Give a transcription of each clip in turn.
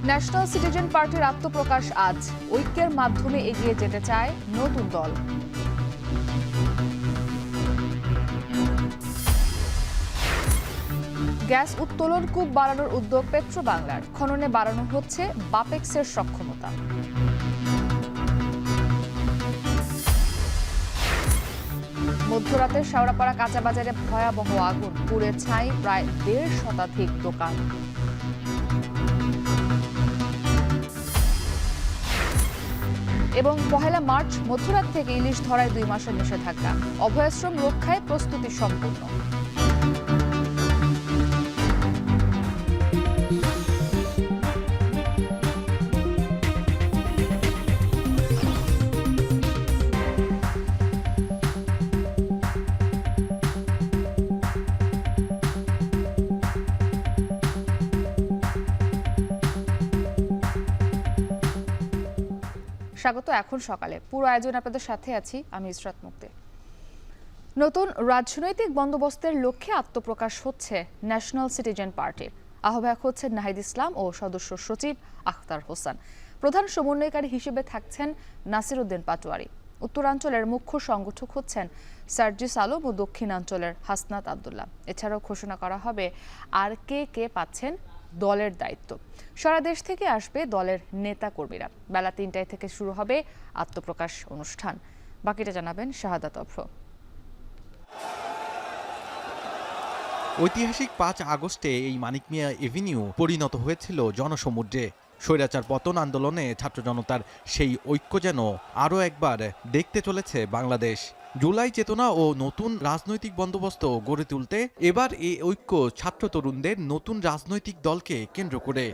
National citizen পার্টির আত্মপ্রকাশ আজ। ঐক্যের মাধ্যমে এগিয়ে যেতে চায় নতুন দল। গ্যাস উত্তোলন কূপ বাড়ানোর উদ্যোগ পেট্রোবাংলার। খননে বাড়ানো হচ্ছে বাপেক্সের সক্ষমতা। মধ্যরাতে শেওড়াপাড়া কাঁচাবাজারে ভয়াবহ আগুন, পুড়ে ছাই প্রায় ১.৫ শতাধিক দোকান। এবং ১ মার্চ মধ্যরাত থেকে ইলিশ ধরায় ২ মাসের নিষেধাজ্ঞা। অভয়াশ্রম রক্ষায় প্রস্তুতি সম্পূর্ণ। স্বাগত। এখন সকালে পুরো আয়োজন আপনাদের সাথে আছি আমি ইসরাত মুক্তি। নতুন রাজনৈতিক বন্দোবস্তের লক্ষ্যে আত্মপ্রকাশ হচ্ছে ন্যাশনাল সিটিজেন পার্টির। আহ্বায়ক হচ্ছেন নাহিদ ইসলাম ও সদস্য সচিব আখতার হোসেন। প্রধান সমন্বয়কারী হিসেবে থাকছেন নাসির উদ্দিন পাটোয়ারি। উত্তরাঞ্চলের মুখ্য সংগঠক হচ্ছেন সার্জিস আলম ও দক্ষিণাঞ্চলের হাসনাত আবদুল্লাহ। এছাড়াও ঘোষণা করা হবে আর কে কে পাচ্ছেন দলের দায়িত্ব। সারা দেশ থেকে আসবে দলের নেতা কর্মীরা। বেলা ৩টায় থেকে শুরু হবে আত্মপ্রকাশ অনুষ্ঠান। বাকিটা জানাবেন শাহাদাত অভ্র। ঐতিহাসিক ৫ আগস্টে এই মানিক মিয়া এভিনিউ পরিণত হয়েছিল জনসমুদ্রে। স্বৈরাচার পতন আন্দোলনে ছাত্র জনতার সেই ঐক্য যেন আরও একবার দেখতে চলেছে বাংলাদেশ। জুলাই চেতনা ও নতুন রাজনৈতিক বন্দোবস্ত গড়ে তুলতে এবার এই ঐক্য ছাত্র তরুণদের নতুন রাজনৈতিক দলকে কেন্দ্র করে।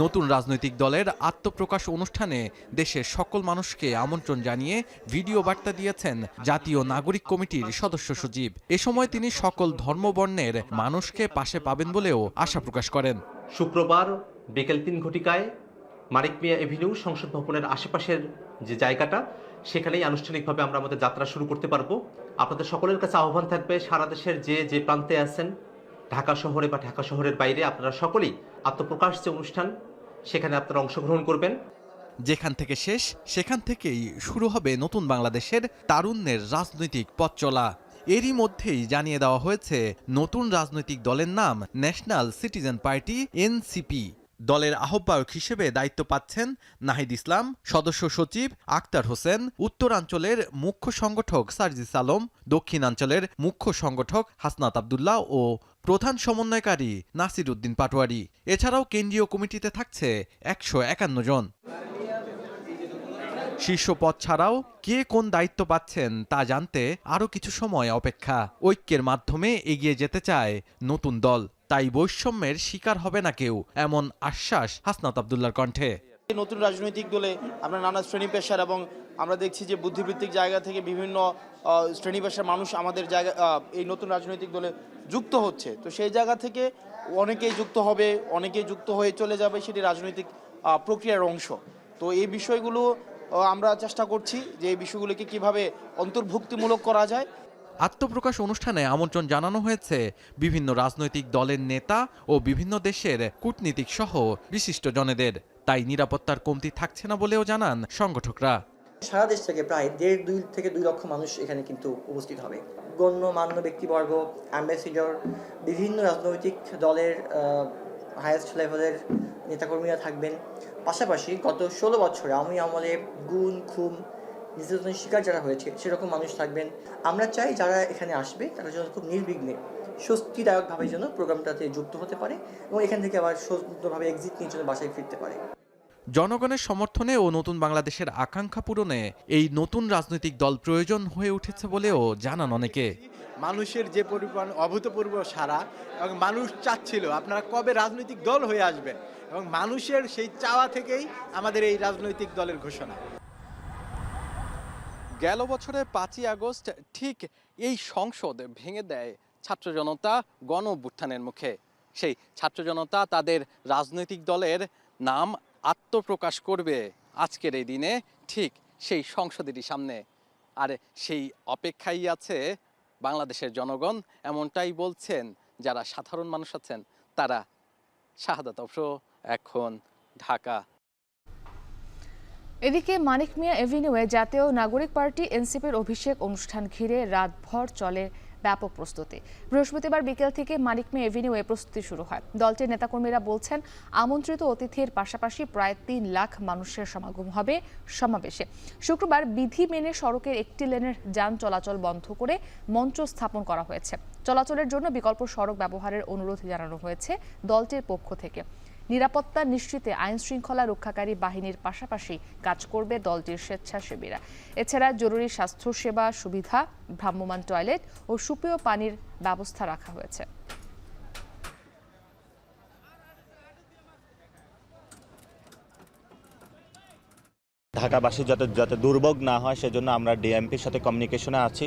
নতুন রাজনৈতিক দলের আত্মপ্রকাশ অনুষ্ঠানে দেশের সকল মানুষকে আমন্ত্রণ জানিয়ে ভিডিও বার্তা দিয়েছেন জাতীয় নাগরিক কমিটির সদস্য সচিব। এ সময় তিনি সকল ধর্মবর্ণের মানুষকে পাশে পাবেন বলেও আশা প্রকাশ করেন। শুক্রবার বিকেল ৩ ঘটিকায় মানিক মিয়া এভিনিউ সংসদ ভবনের আশেপাশের যে জায়গাটা, সেখানেই আনুষ্ঠানিকভাবে আমরা আমাদের যাত্রা শুরু করতে পারবো। আপনাদের সকলের কাছে আহ্বান থাকবে, সারা দেশের যে প্রান্তে আছেন, ঢাকা শহরে বা ঢাকা শহরের বাইরে, আপনারা সকলেই আত্মপ্রকাশ যে অনুষ্ঠান, সেখানে আপনারা অংশগ্রহণ করবেন। যেখান থেকে শেষ সেখান থেকেই শুরু হবে নতুন বাংলাদেশের তারুণ্যের রাজনৈতিক পথ চলা। এরই মধ্যেই জানিয়ে দেওয়া হয়েছে নতুন রাজনৈতিক দলের নাম ন্যাশনাল সিটিজেন পার্টি এনসিপি। দলের আহ্বায়ক হিসেবে দায়িত্ব পাচ্ছেন নাহিদ ইসলাম, সদস্য সচিব আখতার হোসেন, উত্তরাঞ্চলের মুখ্য সংগঠক সার্জিস আলম, দক্ষিণাঞ্চলের মুখ্য সংগঠক হাসনাত আবদুল্লাহ ও প্রধান সমন্বয়কারী নাসির উদ্দিন পাটোয়ারি। এছাড়াও কেন্দ্রীয় কমিটিতে থাকছে ১৫১ জন। শীর্ষ পদ ছাড়াও কে কোন দায়িত্ব পাচ্ছেন তা জানতে আরও কিছু সময় অপেক্ষা। ঐক্যের মাধ্যমে এগিয়ে যেতে চায় নতুন দল, তাই বৈষম্যের শিকার হবে না কেউ, এমন আশ্বাস হাসনাত আবদুল্লাহর কণ্ঠে। নতুন রাজনৈতিক দলে আমরা নানা শ্রেণী পেশার এবং আমরা দেখছি যে বুদ্ধিবৃত্তিক জায়গা থেকে বিভিন্ন শ্রেণী পেশার মানুষ আমাদের জায়গা এই নতুন রাজনৈতিক দলে যুক্ত হচ্ছে। তো সেই জায়গা থেকে অনেকেই যুক্ত হবে, অনেকেই যুক্ত হয়ে চলে যাবে, সেটি রাজনৈতিক প্রক্রিয়ার অংশ। তো এই বিষয়গুলো আমরা চেষ্টা করছি যে এই বিষয়গুলোকে কিভাবে অন্তর্ভুক্তিমূলক করা যায়। আত্মপ্রকাশ অনুষ্ঠানে আমন্ত্রণ জানানো হয়েছে বিভিন্ন রাজনৈতিক দলের নেতা ও বিভিন্ন দেশের কূটনীতিক সহ বিশিষ্ট জনেদের। তাই নিরাপত্তার কমতি থাকছে না বলেও জানান সংগঠকরা। সারা দেশ থেকে প্রায় ১.৫ থেকে ২ লক্ষ মানুষ এখানে কিন্তু উপস্থিত হবে। গণ্যমান্য ব্যক্তিবর্গ, অ্যাম্বাসিডর, বিভিন্ন রাজনৈতিক দলের হাইয়েস্ট লেভেলের নেতাকর্মীরা থাকবেন। পাশাপাশি গত ১৬ বছরে আওয়ামী আমলে গুম, খুন, নির্যাতনের শিকার যারা হয়েছে সেরকম মানুষ থাকবেন। আমরা চাই যারা এখানে আসবে তারা যেন খুব নির্বিঘ্নে স্বস্তিদায়কভাবে যেন প্রোগ্রামটাতে যুক্ত হতে পারে এবং এখান থেকে আবার সুন্দরভাবে এক্সিট নিয়ে যেন বাসায় ফিরতে পারে। জনগণের সমর্থনে ও নতুন বাংলাদেশের আকাঙ্ক্ষা পূরণে এই নতুন রাজনৈতিক দল প্রয়োজন হয়ে উঠেছে বলেও জানান অনেকে। মানুষের যে পরিমাণ অভূতপূর্ব সাড়া, এবং মানুষ চাচ্ছিল আপনারা কবে রাজনৈতিক দল হয়ে আসবেন, এবং মানুষের সেই চাওয়া থেকেই আমাদের এই রাজনৈতিক দলের ঘোষণা। গেল বছরের ৫ই আগস্ট ঠিক এই সংসদ ভেঙে দেয় ছাত্র জনতা গণ অভ্যুত্থানের মুখে। সেই ছাত্র জনতা তাদের রাজনৈতিক দলের নাম আত্মপ্রকাশ করবে আজকের এই দিনে, ঠিক সেই সংসদেরই সামনে। আর সেই অপেক্ষাই আছে বাংলাদেশের জনগণ, এমনটাই বলছেন যারা সাধারণ মানুষ আছেন তারা। শাহাদাত অবশ্র এখন ঢাকা। এদিকে মানিক মিয়া এভিনিউয়ে জাতীয় নাগরিক পার্টি এনসিপির অভিষেক অনুষ্ঠান ঘিরে রাতভর চলে ব্যাপক প্রস্তুতি। বৃহস্পতিবার বিকেল থেকে মানিক মিয়া এভিনিউয়ে প্রস্তুতি শুরু হয়। দলটির নেতাকর্মীরা বলছেন, আমন্ত্রিত অতিথির পাশাপাশি প্রায় 3 লাখ মানুষের সমাগম হবে সমাবেশে। শুক্রবার বিধি মেনে সড়কের একটি লেনের যান চলাচল বন্ধ করে মঞ্চ স্থাপন করা হয়েছে। চলাচলের জন্য বিকল্প সড়ক ব্যবহারের অনুরোধ জানানো হয়েছে দলটির পক্ষ থেকে। নিরাপত্তা নিশ্চিতে আইন শৃঙ্খলা রক্ষাকারী বাহিনীর পাশাপাশি কাজ করবে দলটির স্বেচ্ছাসেবীরা। এছাড়া জরুরি স্বাস্থ্যসেবা সুবিধা, ভ্রাম্যমাণ টয়লেট ও সুপেয় পানির ব্যবস্থা রাখা হয়েছে। ঢাকাবাসী যাতে দুর্ভোগ না হয় সেজন্য আমরা ডিএমপির সাথে কমিউনিকেশনে আছি।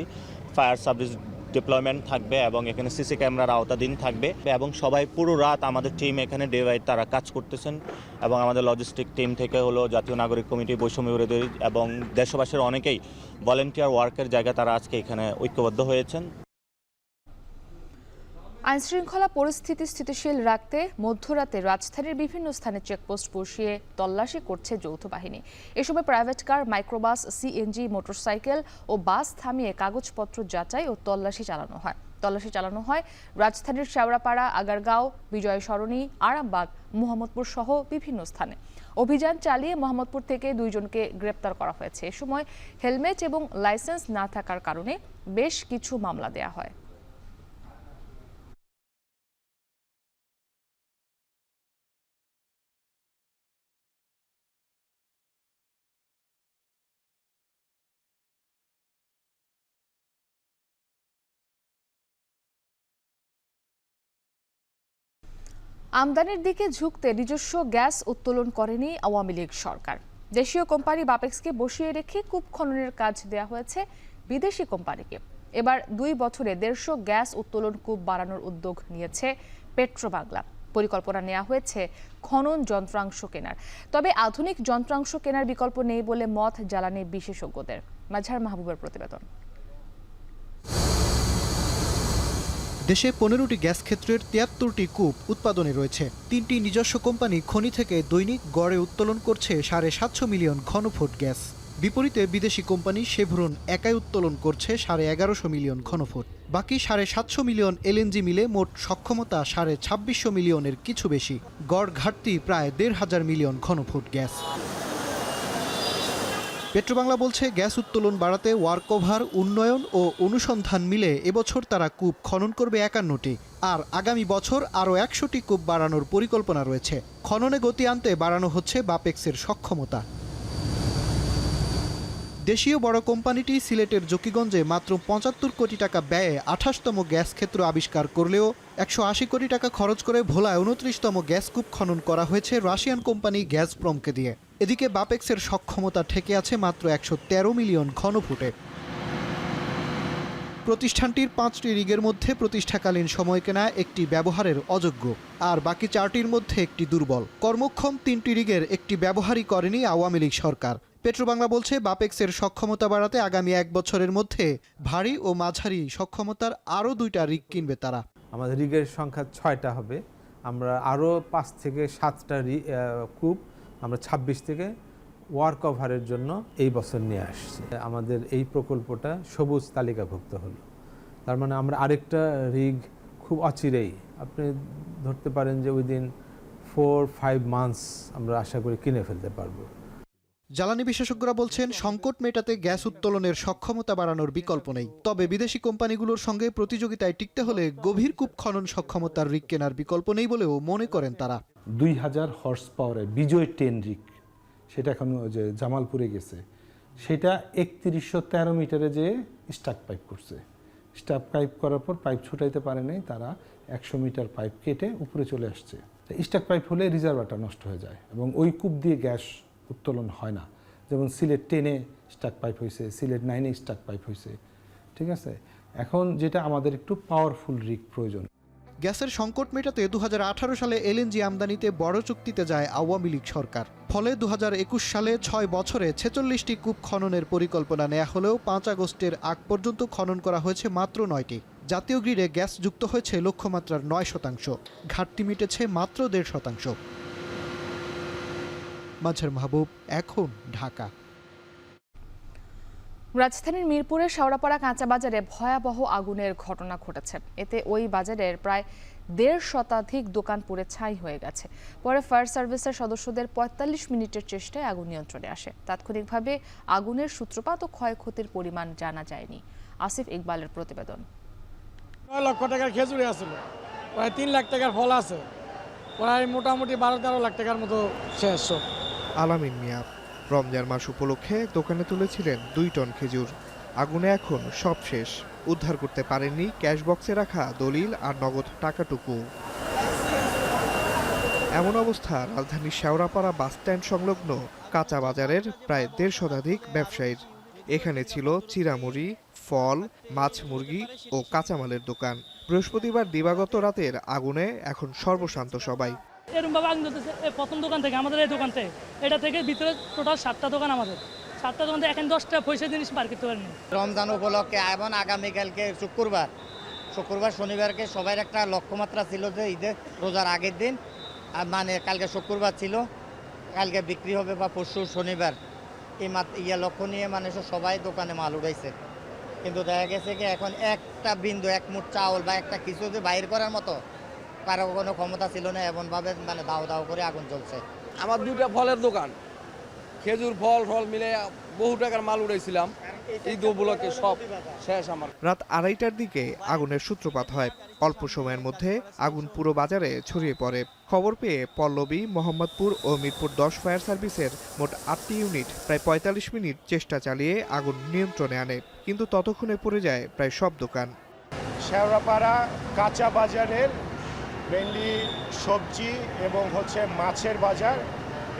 ফায়ার সার্ভিস ডিপ্লয়মেন্ট থাকবে এবং এখানে সিসি ক্যামেরার আওতাধীন থাকবে এবং সবাই পুরো রাত আমাদের টিম এখানে ডে বাই তারা কাজ করতেছেন এবং আমাদের লজিস্টিক টিম থেকে হলো জাতীয় নাগরিক কমিটি, বৈষম্য বিরোধী এবং দেশবাসীর অনেকেই ভলেন্টিয়ার ওয়ার্কের জায়গায় তারা আজকে এখানে ঐক্যবদ্ধ হয়েছেন। আইনশৃঙ্খলা পরিস্থিতি স্থিতিশীল রাখতে মধ্যরাতে রাজধানীর বিভিন্ন স্থানে চেকপোস্ট বসিয়ে তল্লাশি করছে যৌথ বাহিনী। এ সময় private car, microbus, CNG, motorcycle ও বাস থামিয়ে কাগজপত্র যাচাই ও তল্লাশি চালানো হয় রাজধানীর শেওড়াপাড়া, আগারগাঁও, বিজয় সরণি, আরামবাগ, মোহাম্মদপুর সহ বিভিন্ন স্থানে। অভিযান চালিয়ে মোহাম্মদপুর থেকে 2 জনকে গ্রেপ্তার করা হয়েছে। এ সময় হেলমেট এবং লাইসেন্স না থাকার কারণে বেশ কিছু মামলা দেয়া হয়। আমদানির দিকে ঝুঁকতে নিজস্ব গ্যাস উত্তোলন করেনি আওয়ামী লীগ সরকার। দেশীয় কোম্পানি বাপেক্সকে বসিয়ে রেখে কূপ খননের কাজ দেয়া হয়েছে বিদেশি কোম্পানিকে। এবার 2 বছরে 150 গ্যাস উত্তোলন কূপ বাড়ানোর উদ্যোগ নিয়েছে পেট্রোবাংলা। পরিকল্পনা নেওয়া হয়েছে খনন যন্ত্রাংশ কেনার। তবে আধুনিক যন্ত্রাংশ কেনার বিকল্প নেই বলে মত জ্বালানি বিশেষজ্ঞদের। মাঝার মাহবুবের প্রতিবেদন। দেশে 15টি গ্যাস ক্ষেত্রের 73টি কূপ উৎপাদনে রয়েছে। 3টি নিজস্ব কোম্পানি খনি থেকে দৈনিক গড়ে উত্তোলন করছে 750 মিলিয়ন ঘনফুট গ্যাস। বিপরীতে বিদেশি কোম্পানি শেভরন একাই উত্তোলন করছে 1150 মিলিয়ন ঘনফুট। বাকি 750 মিলিয়ন এলএনজি মিলে মোট সক্ষমতা 2650 মিলিয়নের কিছু বেশি। গড় ঘাটতি প্রায় 1,500 মিলিয়ন ঘনফুট গ্যাস। পেট্রোবাংলা বলছে, গ্যাস উত্তোলন বাড়াতে ওয়ার্কওভার, উন্নয়ন ও অনুসন্ধান মিলে এবছর তারা কূপ খনন করবে 51টি, আর আগামী বছর আরও 100টি কূপ বাড়ানোর পরিকল্পনা রয়েছে। খননে গতি আনতে বাড়ানো হচ্ছে বাপেক্সের সক্ষমতা। দেশীয় বড় কোম্পানিটি সিলেটের জকিগঞ্জে মাত্র 75 কোটি টাকা ব্যয়ে 28তম গ্যাস ক্ষেত্র আবিষ্কার করলেও 180 কোটি টাকা খরচ করে ভোলায় 29তম গ্যাস কূপ খনন করা হয়েছে রাশিয়ান কোম্পানি গ্যাজপ্রমকে দিয়ে। এদিকে বাপেক্সের সক্ষমতা ঠেকে আছে মাত্র 113 মিলিয়ন ঘনফুটে। প্রতিষ্ঠানটির 5টি রিগের মধ্যে প্রতিষ্ঠাকালীন সময় কেনা একটি ব্যবহারের অযোগ্য, আর বাকি 4টির মধ্যে একটি দুর্বল। কর্মক্ষম 3টি রিগের একটি ব্যবহারই করেনি আওয়ামী লীগ সরকার। পেট্রোবাংলা বলছে, বাপেক্সের সক্ষমতা বাড়াতে আগামী 1 বছরের মধ্যে ভারী ও মাঝারি সক্ষমতার আরও 2টা রিগ কিনবে তারা। আমাদের রিগের সংখ্যা 6টা হবে। আমরা আরও 5 থেকে 7টা কূপ আমরা 26 থেকে ওয়ার্ক ওভারের জন্য এই বছর নিয়ে আসছি। আমাদের এই প্রকল্পটা সবুজ তালিকাভুক্ত হলো, তার মানে আমরা আরেকটা রিগ খুব অচিরেই, আপনি ধরতে পারেন যে উইদিন 4-5 মান্থস আমরা আশা করি কিনে ফেলতে পারবো। জ্বালানি বিশেষজ্ঞরা বলছেন, সংকট মেটাতে গ্যাস উত্তোলনের সক্ষমতা বাড়ানোর বিকল্প নেই। তবে বিদেশি কোম্পানিগুলোর সঙ্গে প্রতিযোগিতায় টিকতে হলে গভীর কূপ খনন সক্ষমতার রিগ কেনার বিকল্প নেই বলেও মনে করেন তারা। 2000 হর্স পাওয়ারের বিজয় 10 রিগ, সেটা এখন যে জামালপুরে গেছে, সেটা 3113 মিটারে যে স্টাক পাইপ করছে। স্টাক পাইপ করার পর পাইপ ছুটাইতে পারে নাই, তারা 100 মিটার পাইপ কেটে উপরে চলে আসছে। স্টাক পাইপ হলে রিজার্ভারটা নষ্ট হয়ে যায় এবং ওই কূপ দিয়ে গ্যাস উত্তোলন হয় না। যেমন সিলেট 10-এ স্টাক পাইপ হয়েছে, সিলেট 9-এ স্টাক পাইপ হয়েছে, ঠিক আছে। এখন যেটা আমাদের একটু পাওয়ারফুল রিগ প্রয়োজন। গ্যাসের সংকট মেটাতে 2018 সালে এলএনজি আমদানিতে বড় চুক্তিতে যায় আওয়ামী লীগ সরকার। ফলে 2021 সালে 6 বছরে 46টি কূপ খননের পরিকল্পনা নেওয়া হলেও 5 আগস্টের আগ পর্যন্ত খনন করা হয়েছে মাত্র 9টি। জাতীয় গ্রিডে গ্যাস যুক্ত হয়েছে লক্ষ্যমাত্রার 9%, ঘাটতি মিটেছে মাত্র 1.5%। মাঝার মাহবুব, এখন ঢাকা। রাজধানীর মিরপুরের শেওড়াপাড়া কাঁচা বাজারে ভয়াবহ আগুনের ঘটনা ঘটেছে। এতে ওই বাজারের প্রায় 1.5 শতাধিক দোকান পুড়ে ছাই হয়ে গেছে। পরে ফায়ার সার্ভিসের সদস্যদের 45 মিনিটের চেষ্টায় আগুন নিয়ন্ত্রণে আসে। তাৎক্ষণিকভাবে আগুনের সূত্রপাত ও ক্ষয়ক্ষতির পরিমাণ জানা যায়নি। আসিফ ইকবালের প্রতিবেদন। 9 লক্ষ টাকার খেজুরি আছিল, প্রায় 3 লাখ টাকার ফল আছে, প্রায় মোটামুটি 12-13 লাখ টাকার মতো শেষ। আলামিন মিয়া রমজান মাস উপলক্ষে দোকানে তুলেছিলেন 2 টন খেজুর। আগুনে এখন সব শেষ, উদ্ধার করতে পারেননি ক্যাশ বক্সে রাখা দলিল আর নগদ টাকাটুকু। এমন অবস্থা রাজধানীর শেওড়াপাড়া বাসস্ট্যান্ড সংলগ্ন কাঁচা বাজারের প্রায় 1.5 শতাধিক ব্যবসায়ীর। এখানে ছিল চিরামুড়ি, ফল, মাছ, মুরগি ও কাঁচামালের দোকান। বৃহস্পতিবার দিবাগত রাতের আগুনে এখন সর্বশান্ত সবাই। এরকম ভাবে আগুন জ্বলতেছে প্রথম দোকান থেকে, আমাদের এই দোকান থেকে, এটা থেকে ভিতরে টোটাল 7টা দোকান, আমাদের 7টা দোকান থেকে এখন 10টা পয়সা জিনিস বার করতে পারেনি। রমজান উপলক্ষে এবং আগামীকালকে শুক্রবার শনিবারকে সবাই একটা লক্ষ্যমাত্রা ছিল যে ঈদের রোজার আগের দিন, আর মানে কালকে শুক্রবার ছিল, কালকে বিক্রি হবে বা পরশু শনিবার, এই লক্ষ্য নিয়ে মানুষ সবাই দোকানে মাল উঠাইছে। কিন্তু দেখা গেছে কি এখন একটা বিন্দু, এক মুঠ চাউল বা একটা কিছু যে বাইর করার মতো কারো কোনো ক্ষমতা ছিল না। এমনভাবে মানে দাও দাও করে আগুন জ্বলছে। আমার 2টা ফলের দোকান, খেজুর ফল মিলে বহু টাকার মাল উড়াইছিলাম, ঈদ উপলক্ষে সব শেষ আমার। রাত 2:30টার দিকে আগুনের সূত্রপাত হয়। অল্প সময়ের মধ্যে আগুন পুরো বাজারে ছড়িয়ে পড়ে। খবর পেয়ে পল্লবী, মোহাম্মদপুর ও মিরপুর 10 ফায়ার সার্ভিসের মোট 8টি ইউনিট প্রায় 45 মিনিট চেষ্টা চালিয়ে আগুন নিয়ন্ত্রণে আনে, কিন্তু ততক্ষণে পড়ে যায় প্রায় সব দোকান। শেওড়াপাড়া কাঁচা বাজারের মেনলি সবজি এবং মাছের বাজার,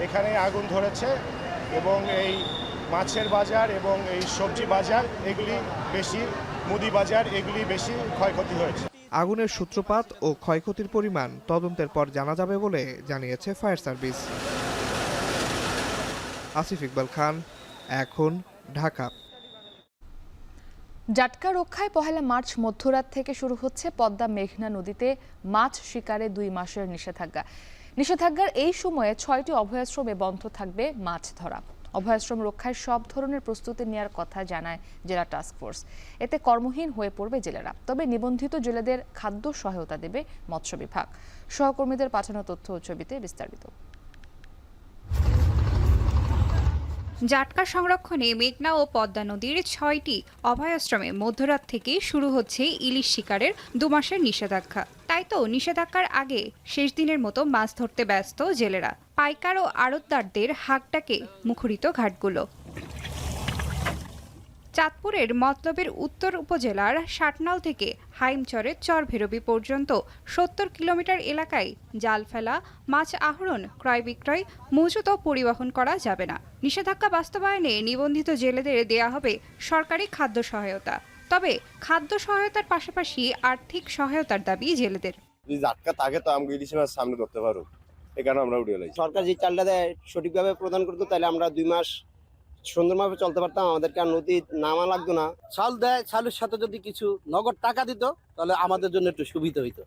এখানে আগুন ধরেছে এবং এই মাছের বাজার এবং এই সবজি বাজার এগুলি বেশি, মুদি বাজার এগুলি বেশি ক্ষয়ক্ষতি হয়েছে। আগুনের সূত্রপাত ও ক্ষয়ক্ষতির পরিমাণ তদন্তের পর জানা যাবে বলে জানিয়েছে ফায়ার সার্ভিস। আসিফ ইকবাল খান, এখন ঢাকা। জাটকা রক্ষায় 1 মার্চ মধ্যরাত থেকে শুরু হচ্ছে পদ্মা মেঘনা নদীতে মাছ শিকারে 2 মাসের নিষেধাজ্ঞা। নিষেধাজ্ঞার এই সময়ে 6টি অভয়াশ্রমে বন্ধ থাকবে মাছ ধরা। অভয়াশ্রম রক্ষায় সব ধরনের প্রস্তুতি নেওয়ার কথা জানায় জেলা টাস্কফোর্স। এতে কর্মহীন হয়ে পড়বে জেলেরা। তবে নিবন্ধিত জেলেদের খাদ্য সহায়তা দেবে মৎস্য বিভাগ। সহকর্মীদের পাঠানো তথ্য ও ছবিতে বিস্তারিত। জাটকা সংরক্ষণে মেঘনা ও পদ্মা নদীর 6টি অভয়াশ্রমে মধ্যরাত থেকে শুরু হচ্ছে ইলিশ শিকারের 2 মাসের নিষেধাজ্ঞা। তাই তো নিষেধাজ্ঞার আগে শেষ দিনের মতো মাছ ধরতে ব্যস্ত জেলেরা। পাইকার ও আড়তদারদের হাঁকডাকে মুখরিত ঘাটগুলো। চাঁদপুরের মতলবের উত্তর উপজেলার ষাটনাল থেকে হাইমচরের চরভৈরবী পর্যন্ত 70 কিলোমিটার এলাকায় জাল ফেলা, মাছ আহরণ, ক্রয় বিক্রয়, মজুত ও পরিবহন করা যাবে না। নিষেধাজ্ঞা বাস্তবায়নে নিবন্ধিত জেলেদের দেয়া হবে সরকারি খাদ্য সহায়তা। তবে খাদ্য সহায়তার পাশাপাশি আর্থিক সহায়তার দাবি জেলেদের। জাটকা থাকে তো আমি ইলিশ মাছ সামনে করতে পারবো, এই কারণে আমরা উঠে এলাম। সরকার যে চালটা দেয় সঠিকভাবে প্রদান করতো, তাহলে আমরা 2 মাস সুন্দরভাবে চলতে পারতাম, আমাদেরকে আর নদী নামা লাগতো না। চাল দেয়, চালের সাথে যদি কিছু নগদ টাকা দিত তাহলে আমাদের জন্য একটু সুবিধা হইতো।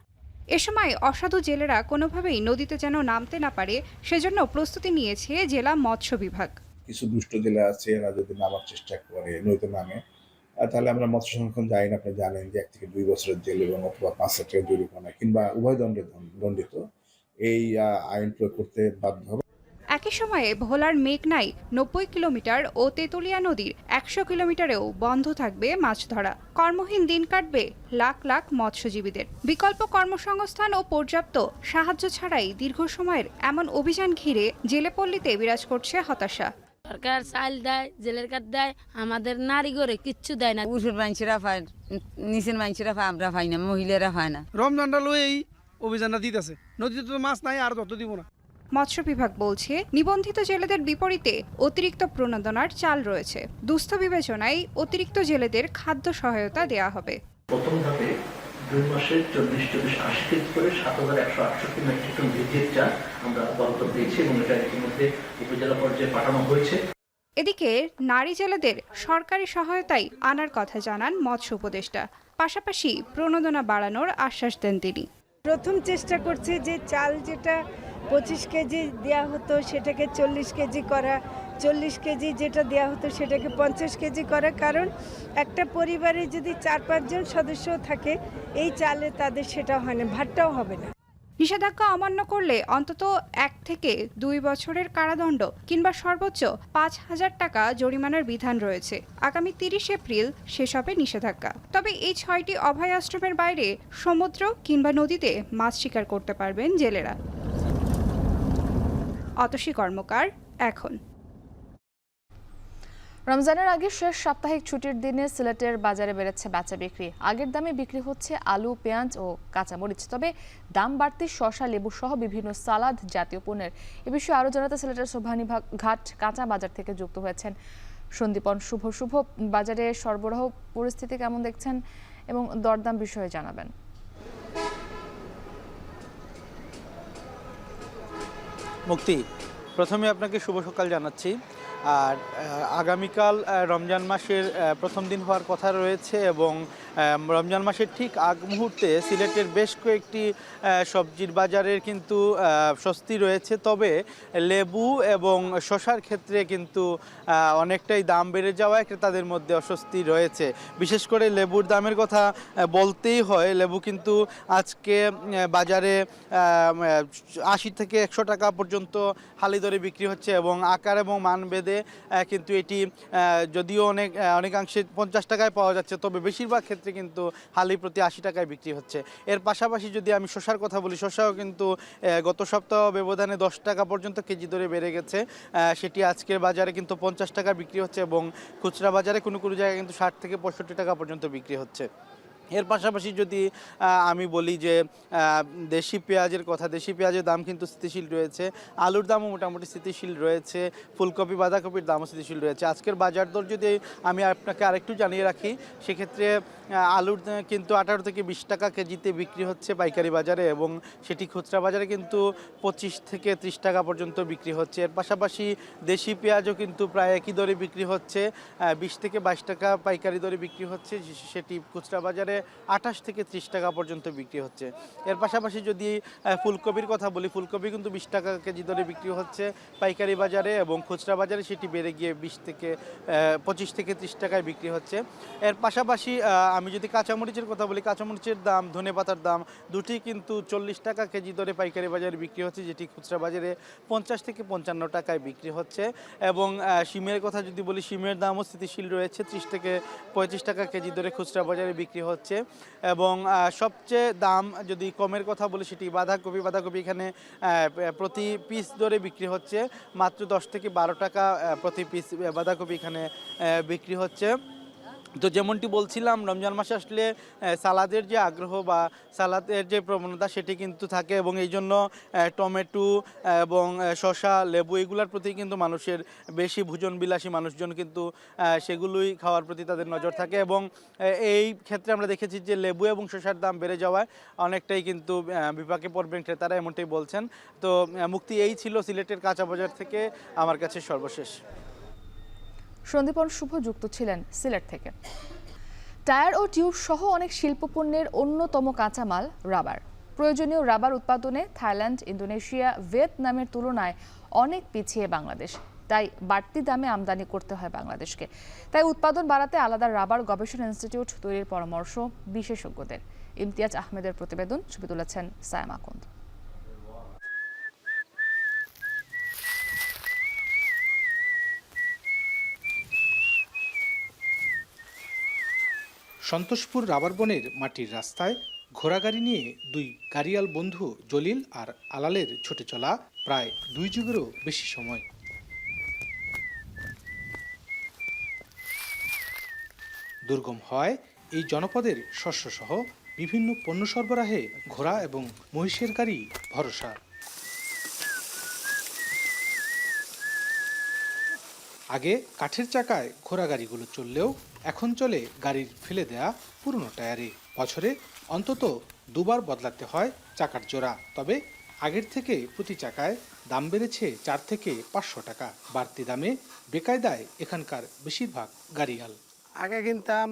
এ সময় অসাধু জেলেরা কোনোভাবেই নদীতে যেন নামতে না পারে সেজন্য প্রস্তুতি নিয়েছে জেলা মৎস্য বিভাগ। কিছু দুষ্ট জেলে আছে, এরা যদি নামার চেষ্টা করে নদীতে নামে, তাহলে আমরা মৎস্য সংরক্ষণ জানি না, আপনি জানেন যে 1 থেকে 2 বছরের জেল এবং অথবা 5 লাখ টাকা জরিমানা কিংবা উভয় দণ্ডে দণ্ডিত এই আইন প্রয়োগ করতে বাধ্য হবে। একই সময়ে ভোলার মেঘনায় 90 কিলোমিটার ও তেতুলিয়া নদীর 100 কিলোমিটারেও বন্ধ থাকবে মাছ ধরা। কর্মহীন দিন কাটবে লাখ লাখ মৎস্যজীবীদের। বিকল্প কর্মসংস্থান ও পর্যাপ্ত সাহায্য ছাড়াই দীর্ঘ সময়ের এমন অভিযান ঘিরে জেলেপল্লীতে বিরাজ করছে হতাশা। সরকার চাল দেয়, জেলের কার্ড দেয়, আমাদের নারী গড়ে কিচ্ছু দেয় না। পুরুষের মানুষেরা পায়, নিচের মানুষেরা পায়, আমরা পাই না, মহিলারা পায় না। রমজানটা লই এই অভিযানটা দিতেছে, নদীতে তো মাছ নাই, আর তত দিব না। মৎস্য বিভাগ বলছে নিবন্ধিত জেলেদের বিপরীতে অতিরিক্ত প্রণোদনার চাল রয়েছে। দুস্থ বিবেচনায় অতিরিক্ত জেলেদের খাদ্য সহায়তা দেয়া হবে। প্রথম ধাপে 2 মাসের 24-80 বছরে ৭,১৬৮ মেট্রিক টন বৃদ্ধির যা আমরা তথ্য পেয়েছি এবং এটা ইতিমধ্যে উপজেলা পর্যায়ে পাঠানো হয়েছে। এদিকে নারী জেলেদের সরকারি সহায়তায় আনার কথা জানান মৎস্য উপদেষ্টা। পাশাপাশি প্রণোদনা বাড়ানোর আশ্বাস দেন তিনি। প্রথম চেষ্টা করছে যে চাল যেটা 25 কেজি দেওয়া হতো সেটাকে 40 কেজি করা, 40 কেজি যেটা দেওয়া হতো সেটাকে 50 কেজি করা। কারণ একটা পরিবারে যদি 4-5 জন সদস্য থাকে এই চালে তাদের সেটা হয় না, ভাতটাও হবে না। নিষেধাজ্ঞা অমান্য করলে অন্তত 1 থেকে 2 বছরের কারাদণ্ড কিংবা সর্বোচ্চ 5,000 টাকা জরিমানার বিধান রয়েছে। আগামী 30 এপ্রিল শেষ হবে নিষেধাজ্ঞা। তবে এই 6টি অভয় আশ্রমের বাইরে সমুদ্র কিংবা নদীতে মাছ শিকার করতে পারবেন জেলেরা। অতসী কর্মকার, এখন। রমজানের আগে শেষ সাপ্তাহিক ছুটির দিনে সিলেটের বাজারে বেড়েছে বেচা বিক্রি। আগের দামে বিক্রি হচ্ছে আলু, পেঁয়াজ ও কাঁচামরিচ। তবে দাম বাড়তি শসা, লেবু সহ বিভিন্ন সালাদ জাতীয় পণ্যের। এ বিষয়ে আরও জানাতে সিলেটের সোভানী ঘাট কাঁচা বাজার থেকে যুক্ত হয়েছেন সন্দীপন শুভ। শুভ, বাজারে সরবরাহ পরিস্থিতি কেমন দেখছেন এবং দরদাম বিষয়ে জানাবেন। মুক্তি, প্রথমে আপনাকে শুভ সকাল জানাচ্ছি। আর আগামীকাল রমজান মাসের প্রথম দিন হওয়ার কথা রয়েছে এবং রমজান মাসের ঠিক আগ মুহূর্তে সিলেটের বেশ কয়েকটি সবজির বাজারের কিন্তু স্বস্তি রয়েছে। তবে লেবু এবং শসার ক্ষেত্রে কিন্তু অনেকটাই দাম বেড়ে যাওয়ায় ক্রেতাদের মধ্যে অস্বস্তি রয়েছে। বিশেষ করে লেবুর দামের কথা বলতেই হয়। লেবু কিন্তু আজকে বাজারে 80 থেকে 100 টাকা পর্যন্ত হালি দরে বিক্রি হচ্ছে এবং আকার এবং মান ভেদে কিন্তু এটি যদিও অনেকাংশে 50 টাকায় পাওয়া যাচ্ছে, তবে বেশিরভাগ ক্ষেত্রে কিন্তু হালি প্রতি 80 টাকায় বিক্রি হচ্ছে। এর পাশাপাশি যদি আমি শসার কথা বলি, শসাও কিন্তু গত সপ্তাহ ব্যবধানে 10 টাকা পর্যন্ত কেজি দরে বেড়ে গেছে। সেটি আজকের বাজারে কিন্তু 50 টাকা বিক্রি হচ্ছে এবং খুচরা বাজারে কোনো কোনো জায়গায় কিন্তু 60 থেকে 65 টাকা পর্যন্ত বিক্রি হচ্ছে। এর পাশাপাশি যদি আমি বলি যে দেশি পেঁয়াজের কথা, দেশি পেঁয়াজের দাম কিন্তু স্থিতিশীল রয়েছে। আলুর দামও মোটামুটি স্থিতিশীল রয়েছে। ফুলকপি, বাঁধাকপির দামও স্থিতিশীল রয়েছে। আজকের বাজার দর যদি আমি আপনাকে আরেকটু জানিয়ে রাখি, সেক্ষেত্রে আলুর কিন্তু 18 থেকে 20 টাকা কেজিতে বিক্রি হচ্ছে পাইকারি বাজারে এবং সেটি খুচরা বাজারে কিন্তু 25 থেকে 30 টাকা পর্যন্ত বিক্রি হচ্ছে। এর পাশাপাশি দেশি পেঁয়াজও কিন্তু প্রায় একই দরে বিক্রি হচ্ছে, 20 থেকে 22 টাকা পাইকারি দরে বিক্রি হচ্ছে, সেটি খুচরা বাজারে 28 থেকে 30 টাকা পর্যন্ত বিক্রি হচ্ছে। এর পাশাপাশি যদি ফুলকপির কথা বলি, ফুলকপি কিন্তু 20 টাকা কেজি দরে বিক্রি হচ্ছে পাইকারি বাজারে এবং খুচরা বাজারে সেটি বেড়ে গিয়ে 25 থেকে 30 টাকায় বিক্রি হচ্ছে। এর পাশাপাশি আমি যদি কাঁচামরিচের কথা বলি, কাঁচামরিচের দাম, ধনেপাতার দাম দুটি কিন্তু 40 টাকা কেজি দরে পাইকারি বাজারে বিক্রি হচ্ছে, যেটি খুচরা বাজারে 50 থেকে 55 টাকায় বিক্রি হচ্ছে। এবং শিমের কথা যদি বলি, শিমের দামও স্থিতিশীল রয়েছে, 30 থেকে 35 টাকা কেজি দরে খুচরা বাজারে বিক্রি হচ্ছে। এবং সবচেয়ে দাম যদি কমের কথা বলি, সেটি বাঁধাকপি। বাঁধাকপি এখানে প্রতি পিস দরে বিক্রি হচ্ছে, মাত্র 10 থেকে 12 টাকা প্রতি পিস বাঁধাকপি এখানে বিক্রি হচ্ছে। তো যেমনটি বলছিলাম, রমজান মাসে আসলে সালাদের যে আগ্রহ বা সালাদের যে প্রবণতা সেটি কিন্তু থাকে এবং এই জন্য টমেটো এবং শসা, লেবু এগুলোর প্রতি কিন্তু মানুষের বেশি ভোজনবিলাসী মানুষজন কিন্তু সেগুলোই খাওয়ার প্রতি তাদের নজর থাকে এবং এই ক্ষেত্রে আমরা দেখেছি যে লেবু এবং শসার দাম বেড়ে যাওয়ায় অনেকটাই কিন্তু বিপাকে পড়বেন ক্রেতারা, এমনটাই বলছেন। তো মুক্তি, এই ছিল সিলেটের কাঁচা বাজার থেকে আমার কাছে সর্বশেষ। সন্দীপন শুভ যুক্ত ছিলেন সিলেট থেকে। টায়ার ও টিউব সহ অনেক শিল্পপণ্যের অন্যতম কাঁচামাল রাবার। প্রয়োজনীয় রাবার উৎপাদনে থাইল্যান্ড, ইন্দোনেশিয়া, ভিয়েতনামের তুলনায় অনেক পিছিয়ে বাংলাদেশ। তাই বাড়তি দামে আমদানি করতে হয় বাংলাদেশকে। তাই উৎপাদন বাড়াতে আলাদা রাবার গবেষণা ইনস্টিটিউট তৈরির পরামর্শ বিশেষজ্ঞদের। ইমতিয়াজ আহমেদের প্রতিবেদন, ছবি তুলেছেন সায়মা কুন্দ। সন্তোষপুর রাবার বনের মাটির রাস্তায় ঘোড়াগাড়ি নিয়ে দুই গাড়িয়াল বন্ধু জলিল আর আলালের ছুটে চলা প্রায় 2 যুগেরও বেশি সময়। দুর্গম হয় এই জনপদের শস্যসহ বিভিন্ন পণ্য সরবরাহে ঘোড়া এবং মহিষের গাড়ি ভরসা। আগে কাঠের চাকায় ঘোড়া গাড়িগুলো চললেও এখন চলে গাড়ির ফেলে দেয়া পুরনো টায়ারে। বছরে অন্তত দুবার বদলাতে হয় চাকার জোড়া। তবে আগের থেকে প্রতি চাকায় দাম বেড়েছে 4 থেকে 500 টাকা। বাড়তি দামে বেকায়দায় এখানকার বেশিরভাগ গাড়িয়াল। আগে কিনতাম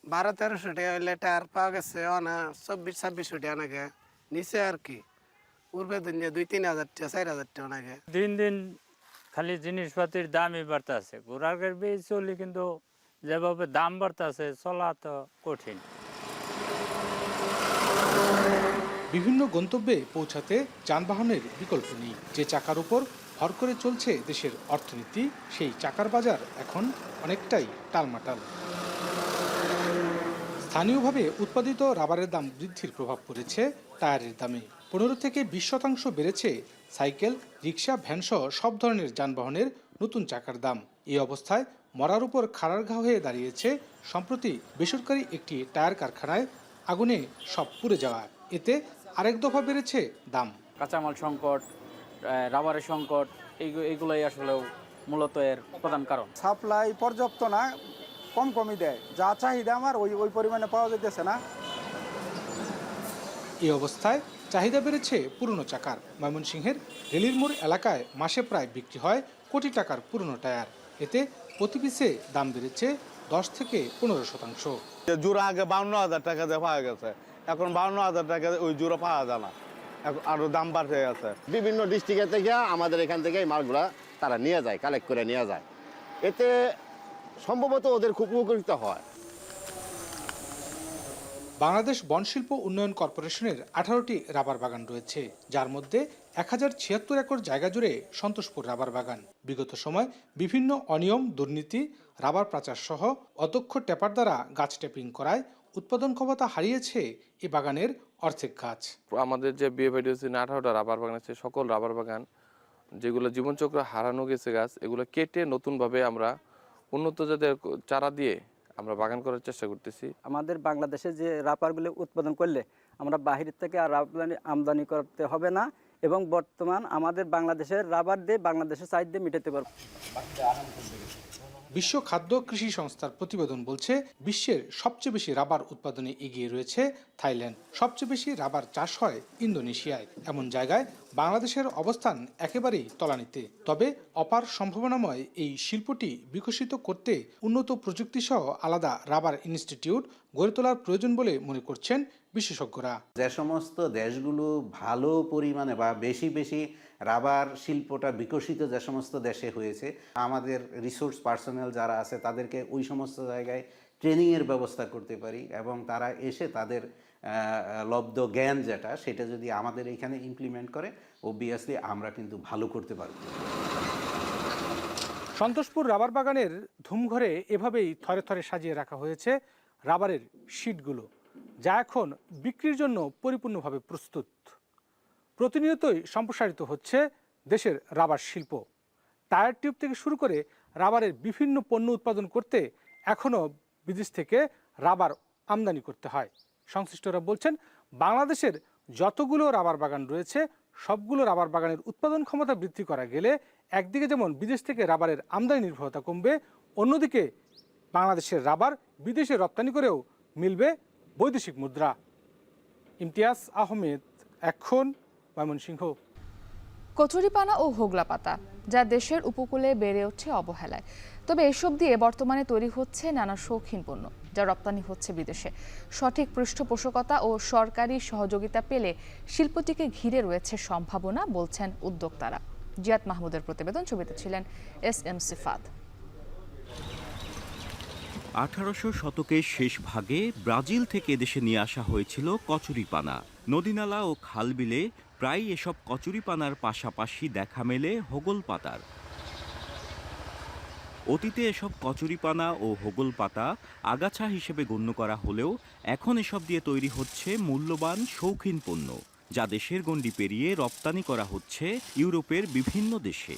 1200-1300 টাকা হইলে টায়ার পাওয়া গেছে 2400-2600 টাকা নাকি নিচে আর কি পূর্বে দুনিয়া 2-3 হাজার টাকা 4 হাজার টাকা নাকি। দিন দিন খালি জিনিসপাতির দামই বাড়তেছে। ঘোড়ার গাড়ি বেশি চলি, কিন্তু যেভাবে দাম বাড়তেছে চলা তো কঠিন। বিভিন্ন গন্তব্যে পৌঁছাতে যানবাহনের বিকল্প নেই। যে চাকার উপর ভর করে চলছে দেশের অর্থনীতি, সেই চাকার বাজার এখন অনেকটাই টালমাটাল। স্থানীয়ভাবে উৎপাদিত রাবারের দাম বৃদ্ধির প্রভাব পড়েছে টায়ারের দামে। 15 থেকে 20% বেড়েছে সাইকেল, রিক্সা, ভ্যানসহ সব ধরনের যানবাহনের নতুন চাকার দাম। এই অবস্থায় মরার উপর খাড়ার ঘা হয়ে দাঁড়িয়েছে সম্প্রতি বেসরকারি একটি টায়ার কারখানায় আগুনে সব পুড়ে যাওয়া। এতে আরেক দফা বেড়েছে দাম। কাঁচামাল সংকট, রাবারের সংকট, এইগুলোই আসলে মূলত এর প্রধান কারণ। সাপ্লাই পর্যাপ্ত না, কমই দেয়। যা চাহিদা আমার ওই পরিমাণে পাওয়া যেতেছে না। এই অবস্থায় চাহিদা বেড়েছে পুরনো চাকার। ময়মনসিংহের রেলির মোড় এলাকায় মাসে প্রায় বিক্রি হয় কোটি টাকার পুরনো টায়ার। এতে প্রতি পিসে দাম বেড়েছে 10 থেকে 15%। জোড়া আগে 52,000 টাকা দিয়ে পাওয়া গেছে, এখন 52,000 টাকা ওই জোড়া পাওয়া যায় না, আরো দাম বাড়তে গেছে। বিভিন্ন ডিস্ট্রিক্টের থেকে আমাদের এখান থেকে এই মালগুলা তারা নিয়ে যায়, কালেক্ট করে নিয়ে যায়। এতে সম্ভবত ওদের খুব উপকৃত হয়। বাংলাদেশ বনশিল্প উন্নয়ন কর্পোরেশনের 18টি রাবার বাগান রয়েছে, যার মধ্যে 1076 একর জায়গা জুড়ে সন্তোষপুর রাবার বাগান। বিগত সময় বিভিন্ন অনিয়ম, দুর্নীতি, রাবার পাচার সহ অদক্ষ টেপার দ্বারা গাছ টেপিং করায় উৎপাদন ক্ষমতা হারিয়েছে এই বাগানের অর্ধেক গাছ। আমাদের যে বিএফআইডিসি 18টা রাবার বাগান আছে, সকল রাবার বাগান যেগুলো জীবনচক্র হারানো গেছে গাছ, এগুলো কেটে নতুনভাবে আমরা উন্নত জাতের চারা দিয়ে আমরা বাগান করার চেষ্টা করতেছি। আমাদের বাংলাদেশে যে রাবারগুলো উৎপাদন করলে আমরা বাহির থেকে আর আমদানি করতে হবে না, এবং বর্তমান আমাদের বাংলাদেশের রাবার দিয়ে বাংলাদেশের চাহিদা মেটাতে পারব। বিশ্ব খাদ্য কৃষি সংস্থার প্রতিবেদন বলছে বিশ্বের সবচেয়ে বেশি রাবার উৎপাদনে এগিয়ে রয়েছে থাইল্যান্ড। সবচেয়ে বেশি রাবার চাষ হয় ইন্দোনেশিয়ায়। এমন জায়গায় বাংলাদেশের অবস্থান একেবারেই তলানিতে। তবে অপার সম্ভাবনাময় এই শিল্পটি বিকশিত করতে উন্নত প্রযুক্তি সহ আলাদা রাবার ইনস্টিটিউট গড়ে তোলার প্রয়োজন বলে মনে করছেন বিশেষজ্ঞরা। যে সমস্ত দেশগুলো ভালো পরিমাণে বা বেশি রাবার শিল্পটা বিকশিত যে সমস্ত দেশে হয়েছে, আমাদের রিসোর্স পার্সোনাল যারা আছে তাদেরকে ওই সমস্ত জায়গায় ট্রেনিংয়ের ব্যবস্থা করতে পারি, এবং তারা এসে তাদের লব্ধ জ্ঞান যেটা সেটা যদি আমাদের এখানে ইমপ্লিমেন্ট করে, অবভিয়াসলি আমরা কিন্তু ভালো করতে পারব। সন্তোষপুর রাবার বাগানের ধুমঘরে এভাবেই থরে থরে সাজিয়ে রাখা হয়েছে রাবারের শিটগুলো, যা এখন বিক্রির জন্য পরিপূর্ণভাবে প্রস্তুত। প্রতিনিয়তই সম্প্রসারিত হচ্ছে দেশের রাবার শিল্প। টায়ার টিউব থেকে শুরু করে রাবারের বিভিন্ন পণ্য উৎপাদন করতে এখনও বিদেশ থেকে রাবার আমদানি করতে হয়। সংশ্লিষ্টরা বলছেন, বাংলাদেশের যতগুলো রাবার বাগান রয়েছে সবগুলো রাবার বাগানের উৎপাদন ক্ষমতা বৃদ্ধি করা গেলে একদিকে যেমন বিদেশ থেকে রাবারের আমদানি নির্ভরতা কমবে, অন্যদিকে বাংলাদেশের রাবার বিদেশে রপ্তানি করেও মিলবে বৈদেশিক মুদ্রা। ইমতিয়াজ আহমেদ, এখন, ময়মনসিংহ। কচুরিপানা ও হোগলা পাতা যা দেশের উপকূলে বেড়ে ওঠে অবহেলায়, তবে এসব দিয়ে বর্তমানে তৈরি হচ্ছে নানা শৌখিন পণ্য যা রপ্তানি হচ্ছে বিদেশে। সঠিক পৃষ্ঠপোষকতা ও সরকারি সহযোগিতা পেলে শিল্পটিকে ঘিরে রয়েছে সম্ভাবনা, বলছেন উদ্যোক্তারা। জিয়াদ মাহমুদের প্রতিবেদন, ছবিতে ছিলেন SM সিফাত। 1800 শতকের শেষ ভাগে ব্রাজিল থেকে এদেশে নিয়ে আসা হয়েছিল কচুরিপানা। নদীনালা ও খালবিলে প্রায় এসব কচুরিপানার পাশাপাশি দেখা মেলে হোগল পাতার। অতীতে এসব কচুরিপানা ও হোগল পাতা আগাছা হিসেবে গণ্য করা হলেও এখন এসব দিয়ে তৈরি হচ্ছে মূল্যবান শৌখিন পণ্য, যা দেশের গণ্ডি পেরিয়ে রপ্তানি করা হচ্ছে ইউরোপের বিভিন্ন দেশে।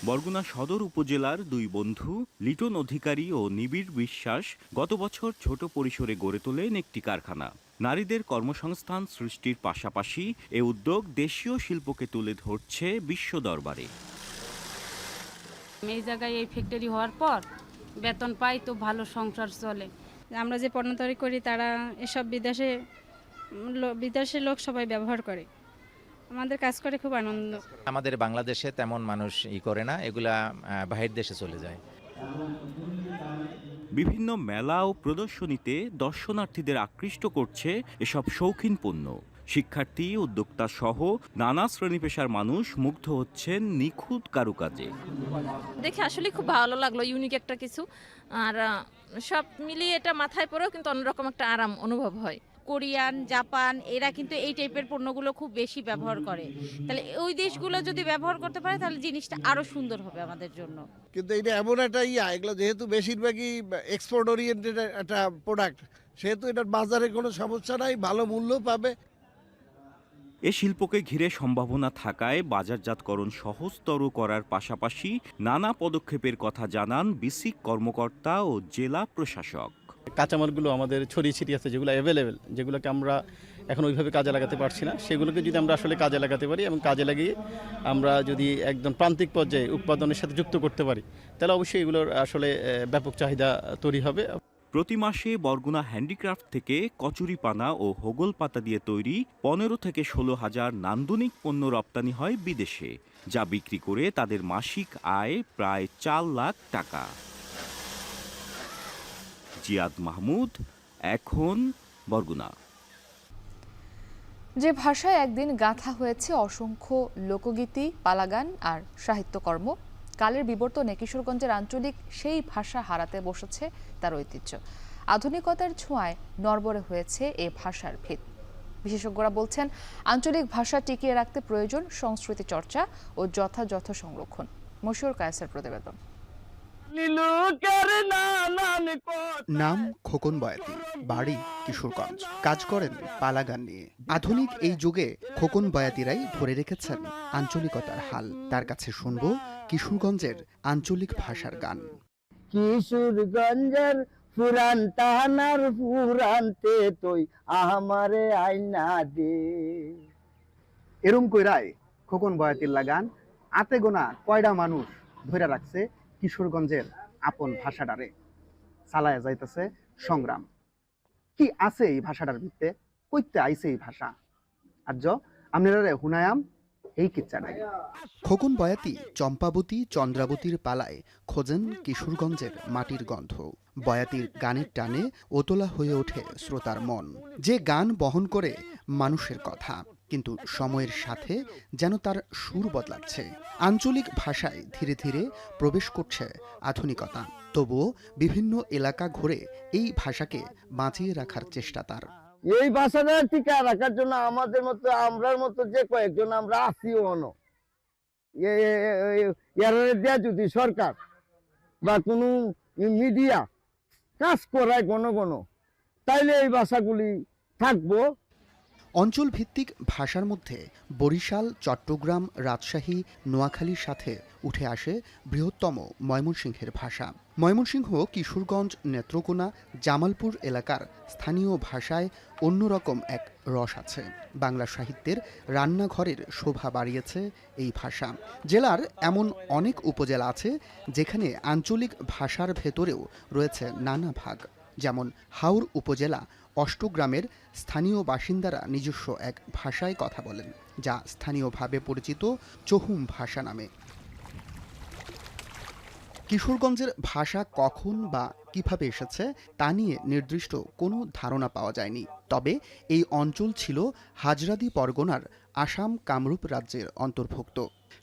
বরগুনা সদর উপজেলার দুই বন্ধু লিটন অধিকারী ও নিবিড় বিশ্বাস গত বছর ছোট পরিসরে গড়ে তোলেন একটি কারখানা। নারীদের কর্মসংস্থান সৃষ্টির পাশাপাশি এ উদ্যোগ দেশীয় শিল্পকে তুলে ধরছে বিশ্ব দরবারে। এই জায়গায় এই ফ্যাক্টরি হওয়ার পর বেতন পাই তো ভালো সংসার চলে। আমরা যে পণ্য তৈরি করি তারা এসব বিদেশের লোক সবাই ব্যবহার করে, আমাদের কাজ করে খুব আনন্দ। আমাদের বাংলাদেশে তেমন মানুষ করে না, এগুলা বাহির দেশে চলে যায়। বিভিন্ন মেলা ও প্রদর্শনীতে দর্শনার্থীদের আকৃষ্ট করছে এসব শৌখিন পণ্য। শিক্ষার্থী, উদ্যোক্তা সহ নানা শ্রেণী পেশার মানুষ মুগ্ধ হচ্ছেন নিখুঁত কারুকাজে। দেখে আসলে খুব ভালো লাগলো, ইউনিক একটা কিছু। আর সব মিলিয়ে এটা মাথায় পরেও কিন্তু অন্যরকম একটা আরাম অনুভব হয়। কোরিয়ান, জাপান এরা কিন্তু এই টাইপের পণ্যগুলো খুব বেশি ব্যবহার করে, তাহলে ওই দেশগুলো যদি ব্যবহার করতে পারে তাহলে জিনিসটা আরো সুন্দর হবে আমাদের জন্য। কিন্তু এটা এমন একটা এগুলো যেহেতু বেশিরভাগই এক্সপোর্ট ওরিয়েন্টেড একটা প্রোডাক্ট, সেহেতু এটার বাজারে কোনো সমস্যা নাই, ভালো মূল্য পাবে। এ শিল্পকে ঘিরে সম্ভাবনা থাকায় বাজারজাতকরণ সহজতর করার পাশাপাশি নানা পদক্ষেপের কথা জানান বিসিক কর্মকর্তা ও জেলা প্রশাসক। কাঁচামালগুলো আমাদের ছড়িয়ে ছিটিয়ে আছে, যেগুলো অ্যাভেলেবেল, যেগুলোকে আমরা এখন ওইভাবে কাজে লাগাতে পারছি না, সেগুলোকে যদি আমরা আসলে কাজে লাগাতে পারি এবং কাজে লাগিয়ে আমরা যদি একদম প্রান্তিক পর্যায়ে উৎপাদনের সাথে যুক্ত করতে পারি, তাহলে অবশ্যই এগুলোর আসলে ব্যাপক চাহিদা তৈরি হবে। প্রতি মাসে বরগুনা হ্যান্ডিক্রাফট থেকে কচুরিপানা ও হোগল পাতা দিয়ে তৈরি 15 থেকে 16 হাজার নান্দনিক পণ্য রপ্তানি হয় বিদেশে, যা বিক্রি করে তাদের মাসিক আয় প্রায় 4 লাখ টাকা। জিয়াদ মাহমুদ, এখন বরগুনা। যে ভাষায় একদিন গাঁথা হয়েছে অসংখ্য লোকগীতি, পালাগান আর সাহিত্যকর্ম, কালের বিবর্তনে কিশোরগঞ্জের আঞ্চলিক সেই ভাষা হারাতে বসেছে তার ঐতিহ্য। আধুনিকতার ছোঁয়ায় নড়বড়ে হয়েছে এ ভাষার ভিত। বিশেষজ্ঞরা বলছেন, আঞ্চলিক ভাষা টিকিয়ে রাখতে প্রয়োজন সংস্কৃতি চর্চা ও যথাযথ সংরক্ষণ। মশিউর কায়েসের প্রতিবেদন। নাম খোকন বয়াতি, বাড়ি কিশোরগঞ্জ, কাজ করেন পালাগান নিয়ে। আধুনিক এই যুগে খোকন বয়াতিরাই ধরে রেখেছেন আঞ্চলিকতার হাল। তার কাছে শুনবো কিশোরগঞ্জের আঞ্চলিক ভাষার গান। কিশোরগঞ্জের পুরান তাহানার পুরানতে তুই আমারে আইনা দে। এরম কইরায় খোকন বয়াতির লাগান আতে গোনা কয়টা মানুষ ধরে রাখছে কিশোরগঞ্জের আপন ভাষাটারে। চালায়া যাইতেছে সংগ্রাম। কি আছে এই ভাষাটার ভিতরে, কইতে আইছে এই ভাষা, আজ আপনারা হুনায়াম এই কিচ্ছাটাই। খোকন বয়াতি চম্পাবতী, চন্দ্রাবতীর পালায় খোঁজেন কিশোরগঞ্জের মাটির গন্ধ। বয়াতির গানের টানে ওতলা হয়ে ওঠে শ্রোতার মন। যে গান বহন করে মানুষের কথা, কিন্তু সময়ের সাথে যেন তার সুর বদলাচ্ছে। আঞ্চলিক ভাষায় ধীরে ধীরে প্রবেশ করছে আধুনিকতা। তবুও বিভিন্ন এলাকা ঘুরে এই ভাষাকে বাঁচিয়ে রাখার চেষ্টা তার। এই ভাষাটা টিকা রাখার জন্য আমাদের মতো, আমরার মতো যে কয়েকজন আমরা আছিও অনো দেয়া যদি সরকার বা কোনো মিডিয়া কাজ করায় ঘন ঘন, তাইলে এই ভাষাগুলি থাকবো। অঞ্চল ভিত্তিক ভাষার মধ্যে বরিশাল, চট্টগ্রাম, রাজশাহী, নোয়াখালীর সাথে উঠে আসে বৃহত্তম ময়মনসিংহের ভাষা। ময়মনসিংহ, কিশোরগঞ্জ, নেত্রকোনা, জামালপুর এলাকার স্থানীয় ভাষায় অন্যরকম এক রস আছে। বাংলা সাহিত্যের রান্নাঘরের শোভা বাড়িয়েছে এই ভাষা। জেলার এমন অনেক উপজেলা আছে যেখানে আঞ্চলিক ভাষার ভেতরেও রয়েছে নানা ভাগ। যেমন হাওর উপজেলা অষ্টগ্রামের স্থানীয় বাসিন্দারা নিজস্ব এক ভাষায় কথা বলেন, যা স্থানীয়ভাবে পরিচিত চহুম ভাষা নামে। কিশোরগঞ্জের ভাষা কখন বা কিভাবে এসেছে তা নিয়ে নির্দিষ্ট কোনো ধারণা পাওয়া যায়নি। তবে এই অঞ্চল ছিল হাজরাদি পরগনার আসাম কামরূপ রাজ্যের অন্তর্ভুক্ত।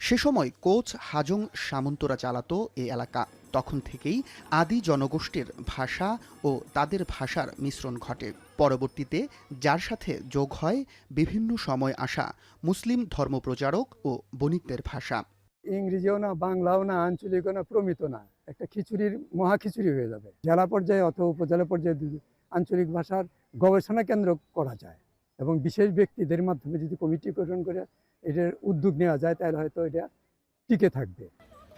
সে সময় কোচ হাজং সামন্তরা চালাতো এই এলাকা। তখন থেকেই আদি জনগোষ্ঠীর ভাষা ও তাদের ভাষার মিশ্রণ ঘটে। পরবর্তীতে যার সাথে যোগ হয় বিভিন্ন সময় আসা মুসলিম ধর্মপ্রচারক ও বণিকদের ভাষা। ইংরেজিও না, বাংলাও না, আঞ্চলিকও না, প্রমিত না, একটা খিচুড়ির মহাখিচুড়ি হয়ে যাবে। জেলা পর্যায়ে অথবা উপজেলা পর্যায়ে আঞ্চলিক ভাষার গবেষণা কেন্দ্র করা যায় এবং বিশেষ ব্যক্তিদের মাধ্যমে যদি কমিটি গঠন করে এটার উদ্যোগ নেওয়া যায়, তাহলে হয়তো এটা টিকে থাকবে।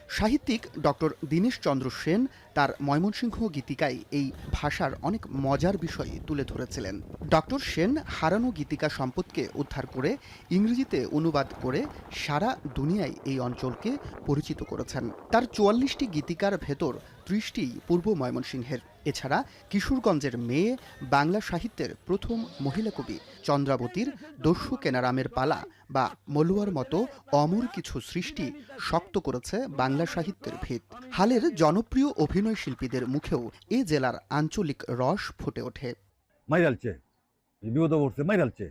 সাহিত্যিক ডক্টর দীনেশ চন্দ্র সেন তার ময়মনসিংহ গীতিকায় এই ভাষার অনেক মজার বিষয় তুলে ধরেছিলেন। ডক্টর সেন হারানো গীতিকা সম্পদকে উদ্ধার করে ইংরেজিতে অনুবাদ করে সারা দুনিয়ায় এই অঞ্চলকে পরিচিত করেছেন। তার ৪৪টি গীতিকার ভেতর ৩০টি পূর্ব ময়মনসিংহের। এছাড়া কিশোরগঞ্জের মেয়ে বাংলা সাহিত্যের প্রথম মহিলা কবি চন্দ্রাবতীর দস্যু কেনারামের পালা বা মলুয়ার মতো অমর কিছু সৃষ্টি শক্ত করেছে বাংলা সাহিত্যের ভিত। হালের জনপ্রিয় অভিনয় শিল্পীদের মুখেও এ জেলার আঞ্চলিক রস ফুটে ওঠে। মাইরালছে, বিপদ পড়ছে, মাইরালছে,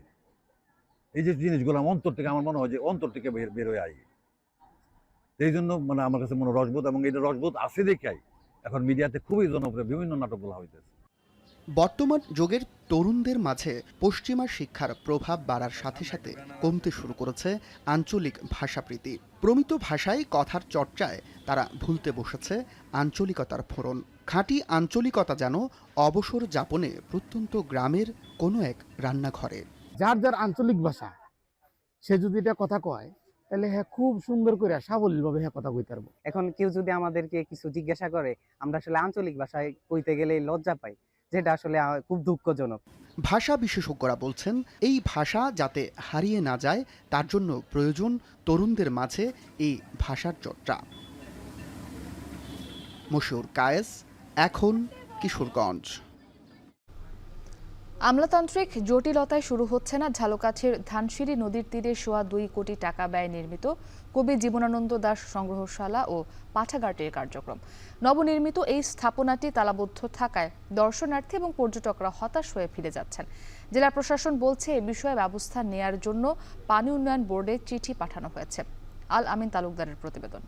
এই যে জিনিসগুলো অন্তর থেকে আমার মনে হয় যে অন্তর থেকে বের হয়ে আই। এই জন্য মানে আমার কাছে মনে রসবোধ, এবং এটা রসবোধ আছে দেখাই এখন মিডিয়াতে খুবই জনপ্রিয় বিভিন্ন নাটক বলা হইতেছে। বর্তমান যুগের তরুণদের মাঝে পশ্চিমা শিক্ষার প্রভাব বাড়ার সাথে সাথে কমতে শুরু করেছে আঞ্চলিক ভাষাপ্রীতি। প্রমিত ভাষায় কথার চর্চায় তারা ভুলতে বসেছে আঞ্চলিকতার ফোড়ন। খাঁটি আঞ্চলিকতা যেন অবসর যাপনে প্রত্যন্ত গ্রামের কোনো এক রান্নাঘরে। যার যার আঞ্চলিক ভাষা সে যদি এটা কথা কয় তাহলে হ্যাঁ খুব সুন্দর করে সাবলীলভাবে হ্যাঁ কথা কইতে পারবো। এখন কেউ যদি আমাদেরকে কিছু জিজ্ঞাসা করে আমরা আসলে আঞ্চলিক ভাষায় কইতে গেলে লজ্জা পাই, যেটা আসলে খুব দুঃখজনক। ভাষা বিশেষজ্ঞরা বলছেন এই ভাষা যাতে হারিয়ে না যায় তার জন্য প্রয়োজন তরুণদের মাঝে এই ভাষার চর্চা। মশিউর কায়েস, এখন কিশোরগঞ্জ। আমলাতান্ত্রিক জটিলতায় শুরু হচ্ছে না ঝালকাঠির ধানসিঁড়ি নদীর তীরে সোয়া ২ কোটি টাকা ব্যয়ে নির্মিত কবি জীবনানন্দ দাশ সংগ্রহশালা ও পাঠাগারটির কার্যক্রম। নবনির্মিত এই স্থাপনাটি তালাবদ্ধ থাকায় দর্শনার্থী এবং পর্যটকরা হতাশ হয়ে ফিরে যাচ্ছেন। জেলা প্রশাসন বলছে এ বিষয়ে ব্যবস্থা নেয়ার জন্য পানি উন্নয়ন বোর্ডে চিঠি পাঠানো হয়েছে। আল আমিন তালুকদারের প্রতিবেদন।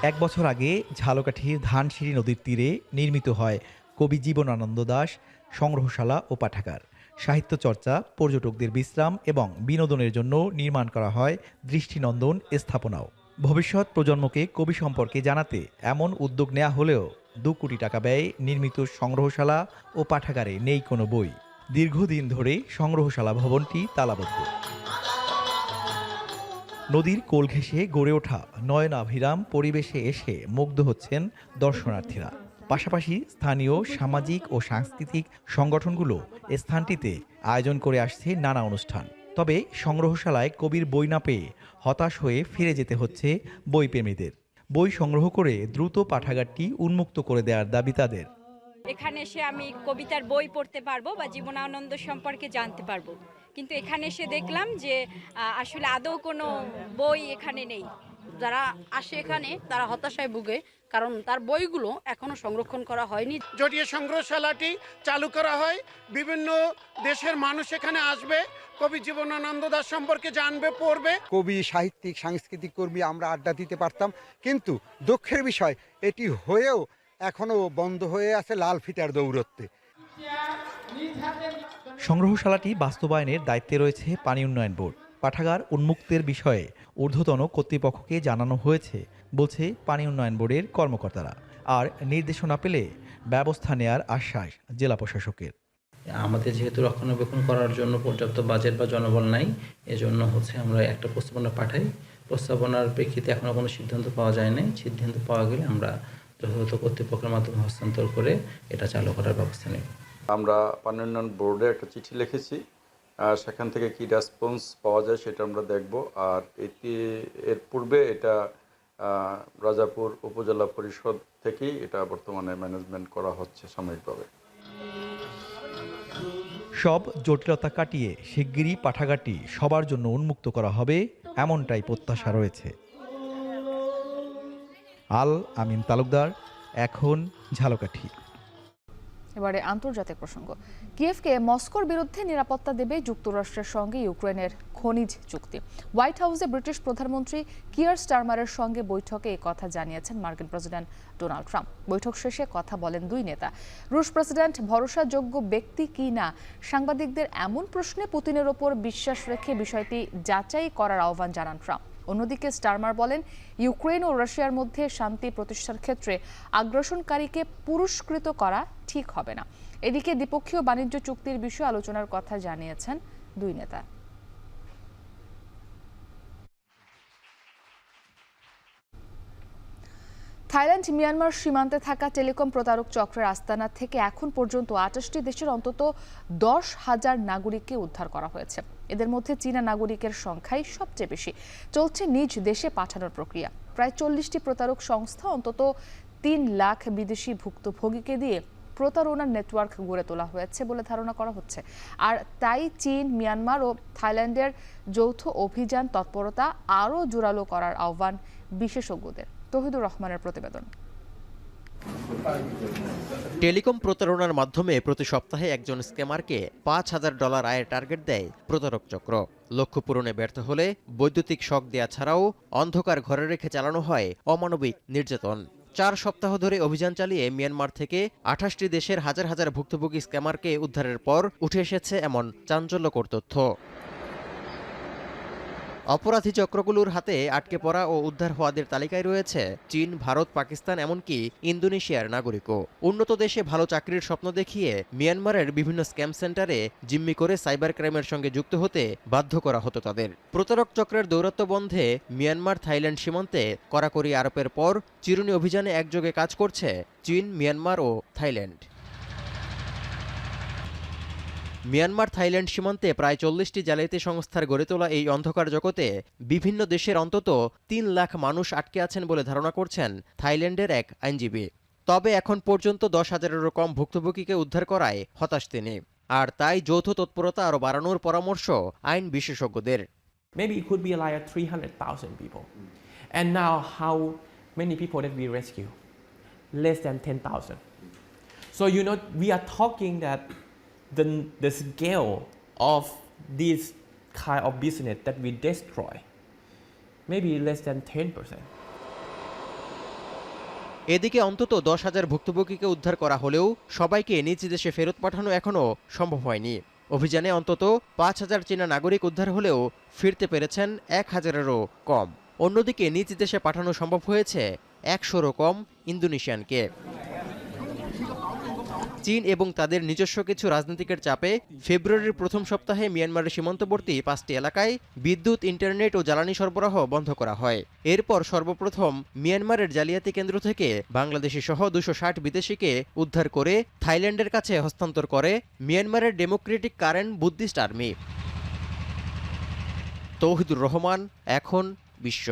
১ বছর আগে ঝালকাঠির ধানসিঁড়ি নদীর তীরে নির্মিত হয় কবি জীবনানন্দ দাশ সংগ্রহশালা ও পাঠাগার। সাহিত্য চর্চা, পর্যটকদের বিশ্রাম এবং বিনোদনের জন্য নির্মাণ করা হয় দৃষ্টিনন্দন স্থাপনাও। ভবিষ্যৎ প্রজন্মকে কবি সম্পর্কে জানাতে এমন উদ্যোগ নেওয়া হলেও ২ কোটি টাকা ব্যয়ে নির্মিত সংগ্রহশালা ও পাঠাগারে নেই কোনো বই। দীর্ঘদিন ধরে সংগ্রহশালা ভবনটি তালাবদ্ধ। নদীর কোল ঘেঁষে গড়ে ওঠা নয়নাভিরাম পরিবেশে এসে মুগ্ধ হচ্ছেন দর্শনার্থীরা। পাশাপাশি স্থানীয় সামাজিক ও সাংস্কৃতিক সংগঠনগুলো স্থানটিতে আয়োজন করে আসছে নানা অনুষ্ঠান। তবে সংগ্রহশালায় কবির বই না পেয়ে হতাশ হয়ে ফিরে যেতে হচ্ছে বইপ্রেমীদের। বই সংগ্রহ করে দ্রুত পাঠাগারটি উন্মুক্ত করে দেওয়ার দাবি তাদের। এখানে এসে আমি কবিতার বই পড়তে পারবো বা জীবনানন্দ সম্পর্কে জানতে পারবো, কিন্তু এখানে এসে দেখলাম যে আসলে আদৌ কোনো বই এখানে নেই। যারা আসে এখানে তারা হতাশায় ভুগে, কারণ তার বইগুলো এখনো সংরক্ষণ করা হয়নি। যদি সংগ্রহশালাটি চালু করা হয়, বিভিন্ন দেশের মানুষ এখানে আসবে, কবি জীবনানন্দ দাশ সম্পর্কে জানবে, পড়বে। কবি, সাহিত্যিক, সাংস্কৃতিক কর্মী আমরা আড্ডা দিতে পারতাম, কিন্তু দুঃখের বিষয় এটি হয়েও এখনো বন্ধ হয়ে আছে লাল ফিতার দৌরত্বে। সংগ্রহশালাটি বাস্তবায়নের দায়িত্বে রয়েছে পানি উন্নয়ন বোর্ড। পাঠাগার উন্মুক্তের বিষয়ে ঊর্ধ্বতন কর্তৃপক্ষকে জানানো হয়েছে বলছে পানি উন্নয়ন বোর্ডের কর্মকর্তারা। আর নির্দেশনা পেলে ব্যবস্থা নেয়ার আশ্বাস জেলা প্রশাসকের। আমাদের যেহেতু রক্ষণাবেক্ষণ করার জন্য পর্যাপ্ত বাজেট বা জনবল নাই, এজন্য আমরা একটা প্রস্তাবনা পাঠাই। প্রস্তাবনার প্রেক্ষিতে এখনো কোনো সিদ্ধান্ত পাওয়া যায় নাই। সিদ্ধান্ত পাওয়া গেলে আমরা যথাযথ কর্তৃপক্ষের মাধ্যমে হস্তান্তর করে এটা চালু করার ব্যবস্থা নেব। আমরা পানি উন্নয়ন বোর্ডে একটা চিঠি লিখেছি, সেখান থেকে কি রেসপন্স পাওয়া যায় সেটা আমরা দেখব। আর এর পূর্বে এটা রাজাপুর উপজেলা পরিষদ থেকেই এটা বর্তমানে ম্যানেজমেন্ট করা হচ্ছে সাময়িকভাবে। সব জটিলতা কাটিয়ে শিগগিরই পাঠাগারটি সবার জন্য উন্মুক্ত করা হবে, এমনটাই প্রত্যাশা রয়েছে। আল আমিন তালুকদার, এখন ঝালকাঠি। এবারে আন্তর্জাতিক প্রসঙ্গ। কিয়েভকে মস্কোর বিরুদ্ধে নিরাপত্তা দেবে যুক্তরাষ্ট্রের সঙ্গে ইউক্রেনের খনিজ চুক্তি। হোয়াইট হাউসে ব্রিটিশ প্রধানমন্ত্রী কিয়ার স্টারমারের সঙ্গে বৈঠকে এই কথা জানিয়েছেন মার্কিন প্রেসিডেন্ট ডোনাল্ড ট্রাম্প। বৈঠক শেষে কথা বলেন দুই নেতা। রুশ প্রেসিডেন্ট ভরসাযোগ্য ব্যক্তি কি না সাংবাদিকদের এমন প্রশ্নে পুতিনের ওপর বিশ্বাস রেখে বিষয়টি যাচাই করার আহ্বান জানান ট্রাম্প। অন্যদিকে স্টারমার বলেন, ইউক্রেন ও রাশিয়ার মধ্যে শান্তি প্রতিষ্ঠার ক্ষেত্রে আগ্রাসনকারীকে পুরস্কৃত করা ঠিক হবে না। এদিকে দ্বিপক্ষীয় বাণিজ্য চুক্তির বিষয়ে আলোচনার কথা জানিয়েছেন দুই নেতা। থাইল্যান্ড মিয়ানমার সীমান্তে থাকা টেলিকম প্রতারক চক্রের আস্তানা থেকে এখন পর্যন্ত 28টি দেশের অন্তত 10,000 নাগরিককে উদ্ধার করা হয়েছে। এদের মধ্যে চীনা নাগরিকের সংখ্যাই সবচেয়ে বেশি। চলছে নিজ দেশে পাঠানোর প্রক্রিয়া। প্রায় 40টি প্রতারক সংস্থা অন্তত 3 লাখ বিদেশি ভুক্তভোগীকে দিয়ে প্রতারণার নেটওয়ার্ক গড়ে তোলা হয়েছে বলে ধারণা করা হচ্ছে। আর তাই চীন, মিয়ানমার ও থাইল্যান্ডের যৌথ অভিযান তৎপরতা আরও জোরালো করার আহ্বান বিশেষজ্ঞদের। তৌহিদুর রহমানের প্রতিবেদন। টেলিকম প্রতারণার মাধ্যমে প্রতি সপ্তাহে একজন স্ক্যামারকে $5,000 আয়ের টার্গেট দেয় প্রতারক চক্র। লক্ষ্য পূরণে ব্যর্থ হলে বৈদ্যুতিক শক দেয়া ছাড়াও অন্ধকার ঘরে রেখে চালানো হয় অমানবিক নির্যাতন। 4 সপ্তাহ ধরে অভিযান চালিয়ে মিয়ানমার থেকে 28টি দেশের হাজার হাজার ভুক্তভোগী স্ক্যামারকে উদ্ধারের পর উঠে এসেছে এমন চাঞ্চল্যকর তথ্য। অপরাধী চক্রগুলোর হাতে আটকে পড়া ও উদ্ধার হওয়াদের তালিকায় রয়েছে চীন, ভারত, পাকিস্তান, এমনকি ইন্দোনেশিয়ার নাগরিকও। উন্নত দেশে ভালো চাকরির স্বপ্ন দেখিয়ে মিয়ানমারের বিভিন্ন স্ক্যাম সেন্টারে জিম্মি করে সাইবার ক্রাইমের সঙ্গে যুক্ত হতে বাধ্য করা হতো তাদের। প্রতারক চক্রের দৌরাত্ম্য বন্ধে মিয়ানমার থাইল্যান্ড সীমান্তে কড়াকড়ি আরোপের পর চিরুনি অভিযানে একযোগে কাজ করছে চীন, মিয়ানমার ও থাইল্যান্ড। মিয়ানমার থাইল্যান্ড সীমান্তে প্রায় 40টি জালিয়াতি সংস্থার গড়ে তোলা এই অন্ধকার জগতে বিভিন্ন দেশের অন্তত 3 লাখ মানুষ আটকে আছেন বলে ধারণা করছেন থাইল্যান্ডের এক আইনজীবী। তবে এখন পর্যন্ত 10,000-এরও কম ভুক্তভোগীকে উদ্ধার করায় হতাশ তিনি। আর তাই যৌথ তৎপরতা আরও বাড়ানোর পরামর্শ আইন বিশেষজ্ঞদের। Maybe it could be like 300,000 people. And now how many people that we rescue? Less than 10,000. So we are talking that the scale of this kind of business that we destroy maybe less than 10%. এদিকে অন্তত 10,000 ভুক্তভোগীকে উদ্ধার করা হলেও সবাইকে নিজ দেশে ফেরত পাঠানো এখনও সম্ভব হয়নি। অভিযানে অন্তত 5,000 চীনা নাগরিক উদ্ধার হলেও ফিরতে পেরেছেন 1,000-এরও কম। অন্যদিকে নিজ দেশে পাঠানো সম্ভব হয়েছে 100-রও কম ইন্দোনেশিয়ানকে। চীন এবং তাদের নিজস্ব কিছু রাজনীতিকের চাপে ফেব্রুয়ারির প্রথম সপ্তাহে মিয়ানমারের সীমান্তবর্তী 5টি এলাকায় বিদ্যুৎ, ইন্টারনেট ও জ্বালানি সরবরাহ বন্ধ করা হয়। এরপর সর্বপ্রথম মিয়ানমারের জালিয়াতি কেন্দ্র থেকে বাংলাদেশি সহ 260 বিদেশিকে উদ্ধার করে থাইল্যান্ডের কাছে হস্তান্তর করে মিয়ানমারের Democratic current Buddhist army. Touhidur Rahman, এখন বিশ্ব।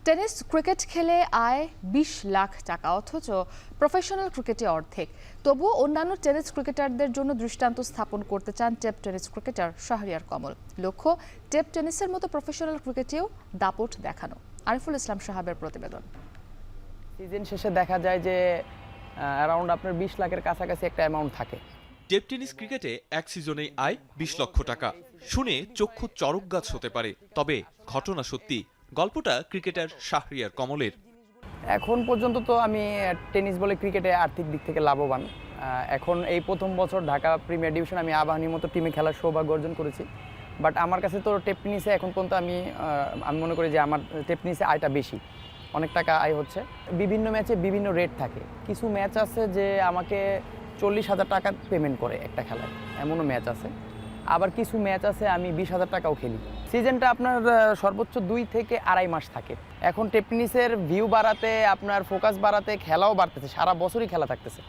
টেনিস, ক্রিকেট খেলে আয় 20 লাখ টাকা, অথচ প্রফেশনাল ক্রিকেটে অর্ধেক। তবুও অন্যান্য টেনিস ক্রিকেটারদের জন্য দৃষ্টান্ত স্থাপন করতে চান টেপ টেনিস ক্রিকেটার শাহরিয়ার কমল। লক্ষ্য, টেপ টেনিসের মতো প্রফেশনাল ক্রিকেটেও দাপট দেখানো। আরিফুল ইসলাম সাহাবের প্রতিবেদন। সিজন শেষে দেখা যায় যে অ্যারাউন্ড আপনার 20 লাখের কাছাকাছি একটা অ্যামাউন্ট থাকে। টেপ টেনিস ক্রিকেটে এক সিজনেই আয় 20 লক্ষ টাকা। শুনে চক্ষু চড়ক গাছ হতে পারে, তবে ঘটনা সত্যি। গল্পটা ক্রিকেটার শাহরিয়ার কমলের। এখন পর্যন্ত তো আমি টেনিস বলে ক্রিকেটে আর্থিক দিক থেকে লাভবান। এখন এই প্রথম বছর ঢাকা প্রিমিয়ার ডিভিশন আমি আবাহনীর মতো টিমে খেলার সৌভাগ্য অর্জন করেছি। বাট আমার কাছে তো টেপ টেনিসে এখন পর্যন্ত আমি মনে করি যে আমার টেপ টেনিসে আয়টা বেশি, অনেক টাকা আয় হচ্ছে। বিভিন্ন ম্যাচে বিভিন্ন রেট থাকে। কিছু ম্যাচ আছে যে আমাকে 40,000 টাকা পেমেন্ট করে একটা খেলায়, এমনও ম্যাচ আছে। আবার কিছু ম্যাচ আছে আমি 20,000 টাকাও খেলি। সিজনটা আপনার সর্বোচ্চ 2 থেকে 2.5 মাস থাকে। এখন টেপ টেনিসের ভিউ বাড়াতে, আপনার ফোকাস বাড়াতে খেলাও বাড়তেছে, সারা বছরই খেলা থাকতেছে।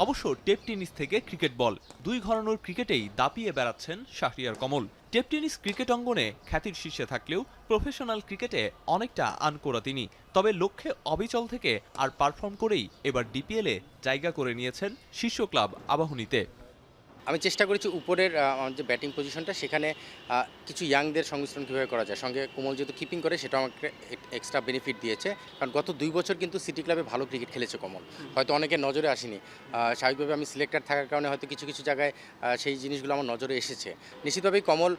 অবশ্য টেপ টেনিস থেকে ক্রিকেট বল, দুই ঘরানোর ক্রিকেটেই দাপিয়ে বেড়াচ্ছেন শাহরিয়ার কমল। টেপ টেনিস ক্রিকেট অঙ্গনে খ্যাতির শীর্ষে থাকলেও প্রফেশনাল ক্রিকেটে অনেকটা আনকোড়া তিনি। তবে লক্ষ্যে অবিচল থেকে আর পারফর্ম করেই এবার ডিপিএলে জায়গা করে নিয়েছেন শীর্ষ ক্লাব আবাহনীতে। আমি চেষ্টা করেছি উপরের যে ব্যাটিং পজিশনটা, সেখানে কিছু ইয়াংদের সংমিশ্রণ কীভাবে করা যায়। সঙ্গে কোমল যেহেতু কিপিং করে, সেটা আমাকে এক্সট্রা বেনিফিট দিয়েছে। কারণ গত 2 বছর কিন্তু সিটি ক্লাবে ভালো ক্রিকেট খেলেছে কমল, হয়তো অনেকের নজরে আসেনি। স্বাভাবিকভাবে আমি সিলেক্টেড থাকার কারণে হয়তো কিছু কিছু জায়গায় সেই জিনিসগুলো আমার নজরে এসেছে। নিশ্চিতভাবেই কমল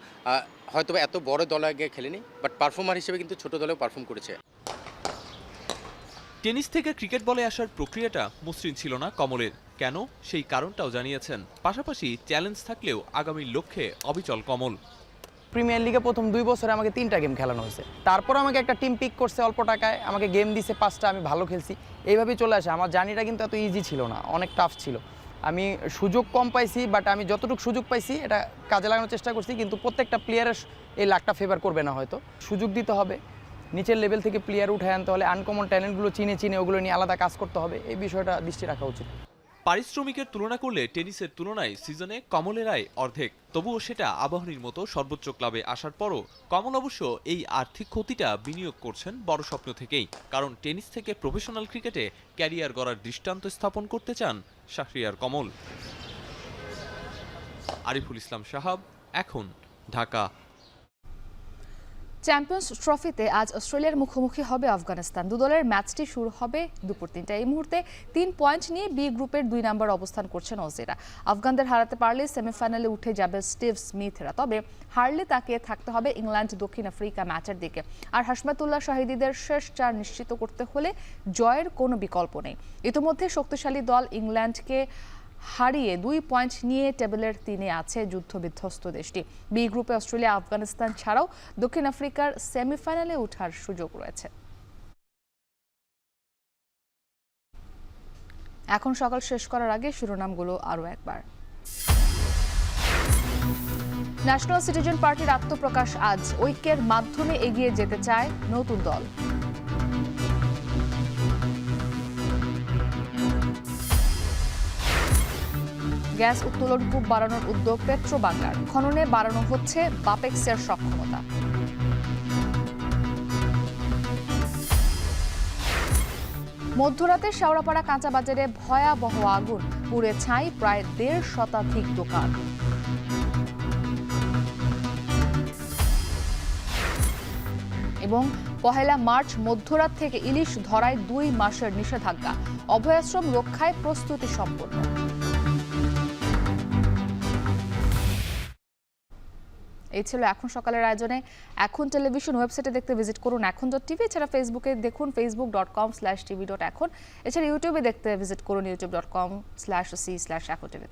হয়তো এত বড় দলে গিয়ে খেলেনি, বাট পারফর্মার হিসেবে কিন্তু ছোট দলেও পারফর্ম করেছে। টেনিস থেকে ক্রিকেট বলে আসার প্রক্রিয়াটা মসৃণ ছিল না কমলের। কেন, সেই কারণটাও জানিয়েছেন। পাশাপাশি চ্যালেঞ্জ থাকলেও আগামী লক্ষ্যে অবিচল কমল। প্রিমিয়ার লিগে প্রথম 2 বছরে আমাকে 3টা গেম খেলানো হয়েছে। তারপর আমাকে একটা টিম পিক করছে অল্প টাকায়, আমাকে গেম দিছে 5টা, আমি ভালো খেলছি। এইভাবেই চলে আসে। আমার জার্নিটা কিন্তু এত ইজি ছিল না, অনেক টাফ ছিল। আমি সুযোগ কম পাইছি, বাট আমি যতটুকু সুযোগ পাইছি এটা কাজে লাগানোর চেষ্টা করছি। কিন্তু প্রত্যেকটা প্লেয়ারের এই লাকটা ফেভার করবে না, হয়তো সুযোগ দিতে হবে। নিচের লেভেল থেকে প্লেয়ার উঠে আনতে হলে আনকমন ট্যালেন্টগুলো চিনে ওগুলো নিয়ে আলাদা কাজ করতে হবে, এই বিষয়টা দৃষ্টি রাখা উচিত। পারিশ্রমিকের তুলনা করলে টেনিসের তুলনায় সিজনে কমলের আয় অর্ধেক, তবুও সেটা আবাহনীর মতো সর্বোচ্চ ক্লাবে আসার পরও কমল অবশ্য এই আর্থিক ক্ষতিটা বিনিয়োগ করছেন বড় স্বপ্ন থেকেই, কারণ টেনিস থেকে প্রফেশনাল ক্রিকেটে ক্যারিয়ার গড়ার দৃষ্টান্ত স্থাপন করতে চান শাহরিয়ার কমল। আরিফুল ইসলাম সাহাব, এখন, ঢাকা। চ্যাম্পিয়ন্স ট্রফিতে আজ অস্ট্রেলিয়ার মুখোমুখি হবে আফগানিস্তান। দু দলের ম্যাচটি শুরু হবে দুপুর 3টায়। এই মুহূর্তে 3 পয়েন্ট নিয়ে বি গ্রুপের 2 নম্বর অবস্থান করছেন অজিরা। আফগানদের হারাতে পারলে সেমিফাইনালে উঠে যাবে স্টিভ স্মিথরা, তবে হারলে তাকিয়ে থাকতে হবে ইংল্যান্ড দক্ষিণ আফ্রিকা ম্যাচের দিকে। আর হাশমাতুল্লাহ শাহিদীদের শেষ 4 নিশ্চিত করতে হলে জয়ের কোনো বিকল্প নেই। ইতিমধ্যে শক্তিশালী দল ইংল্যান্ডকে হারিয়ে 2 পয়েন্ট নিয়ে টেবিলের 3-এ আছে যুদ্ধবিধ্বস্ত দেশটি। বি গ্রুপে অস্ট্রেলিয়া, আফগানিস্তান ছাড়াও দক্ষিণ আফ্রিকার সেমিফাইনালে ওঠার সুযোগ রয়েছে। এখন সকাল শেষ করার আগে শিরোনামগুলো আরও একবার। ন্যাশনাল সিটিজেন পার্টির আত্মপ্রকাশ আজ। ঐক্যের মাধ্যমে এগিয়ে যেতে চায় নতুন দল। গ্যাস উত্তোলন কূপ বাড়ানোর উদ্যোগ পেট্রো বাংলার। খননে বাড়ানো হচ্ছে বাপেক্সের সক্ষমতা। মধ্যরাতে শেওড়াপাড়া কাঁচা বাজারে ভয়াবহ আগুন, পুড়ে ছাই প্রায় 1.5 শতাধিক দোকান। এবং 1 মার্চ মধ্যরাত থেকে ইলিশ ধরায় 2 মাসের নিষেধাজ্ঞা। অভয়াশ্রম রক্ষায় প্রস্তুতি সম্পন্ন। এই ছিল এখন সকালের আয়োজনে। এখন টেলিভিশন ওয়েবসাইটে দেখতে ভিজিট করুন এখন.tv। এছাড়া ফেসবুকে দেখুন facebook.com/tv.এখন। এছাড়া ইউটিউবে দেখতে ভিজিট করুন youtube.com/c/এখন.tv।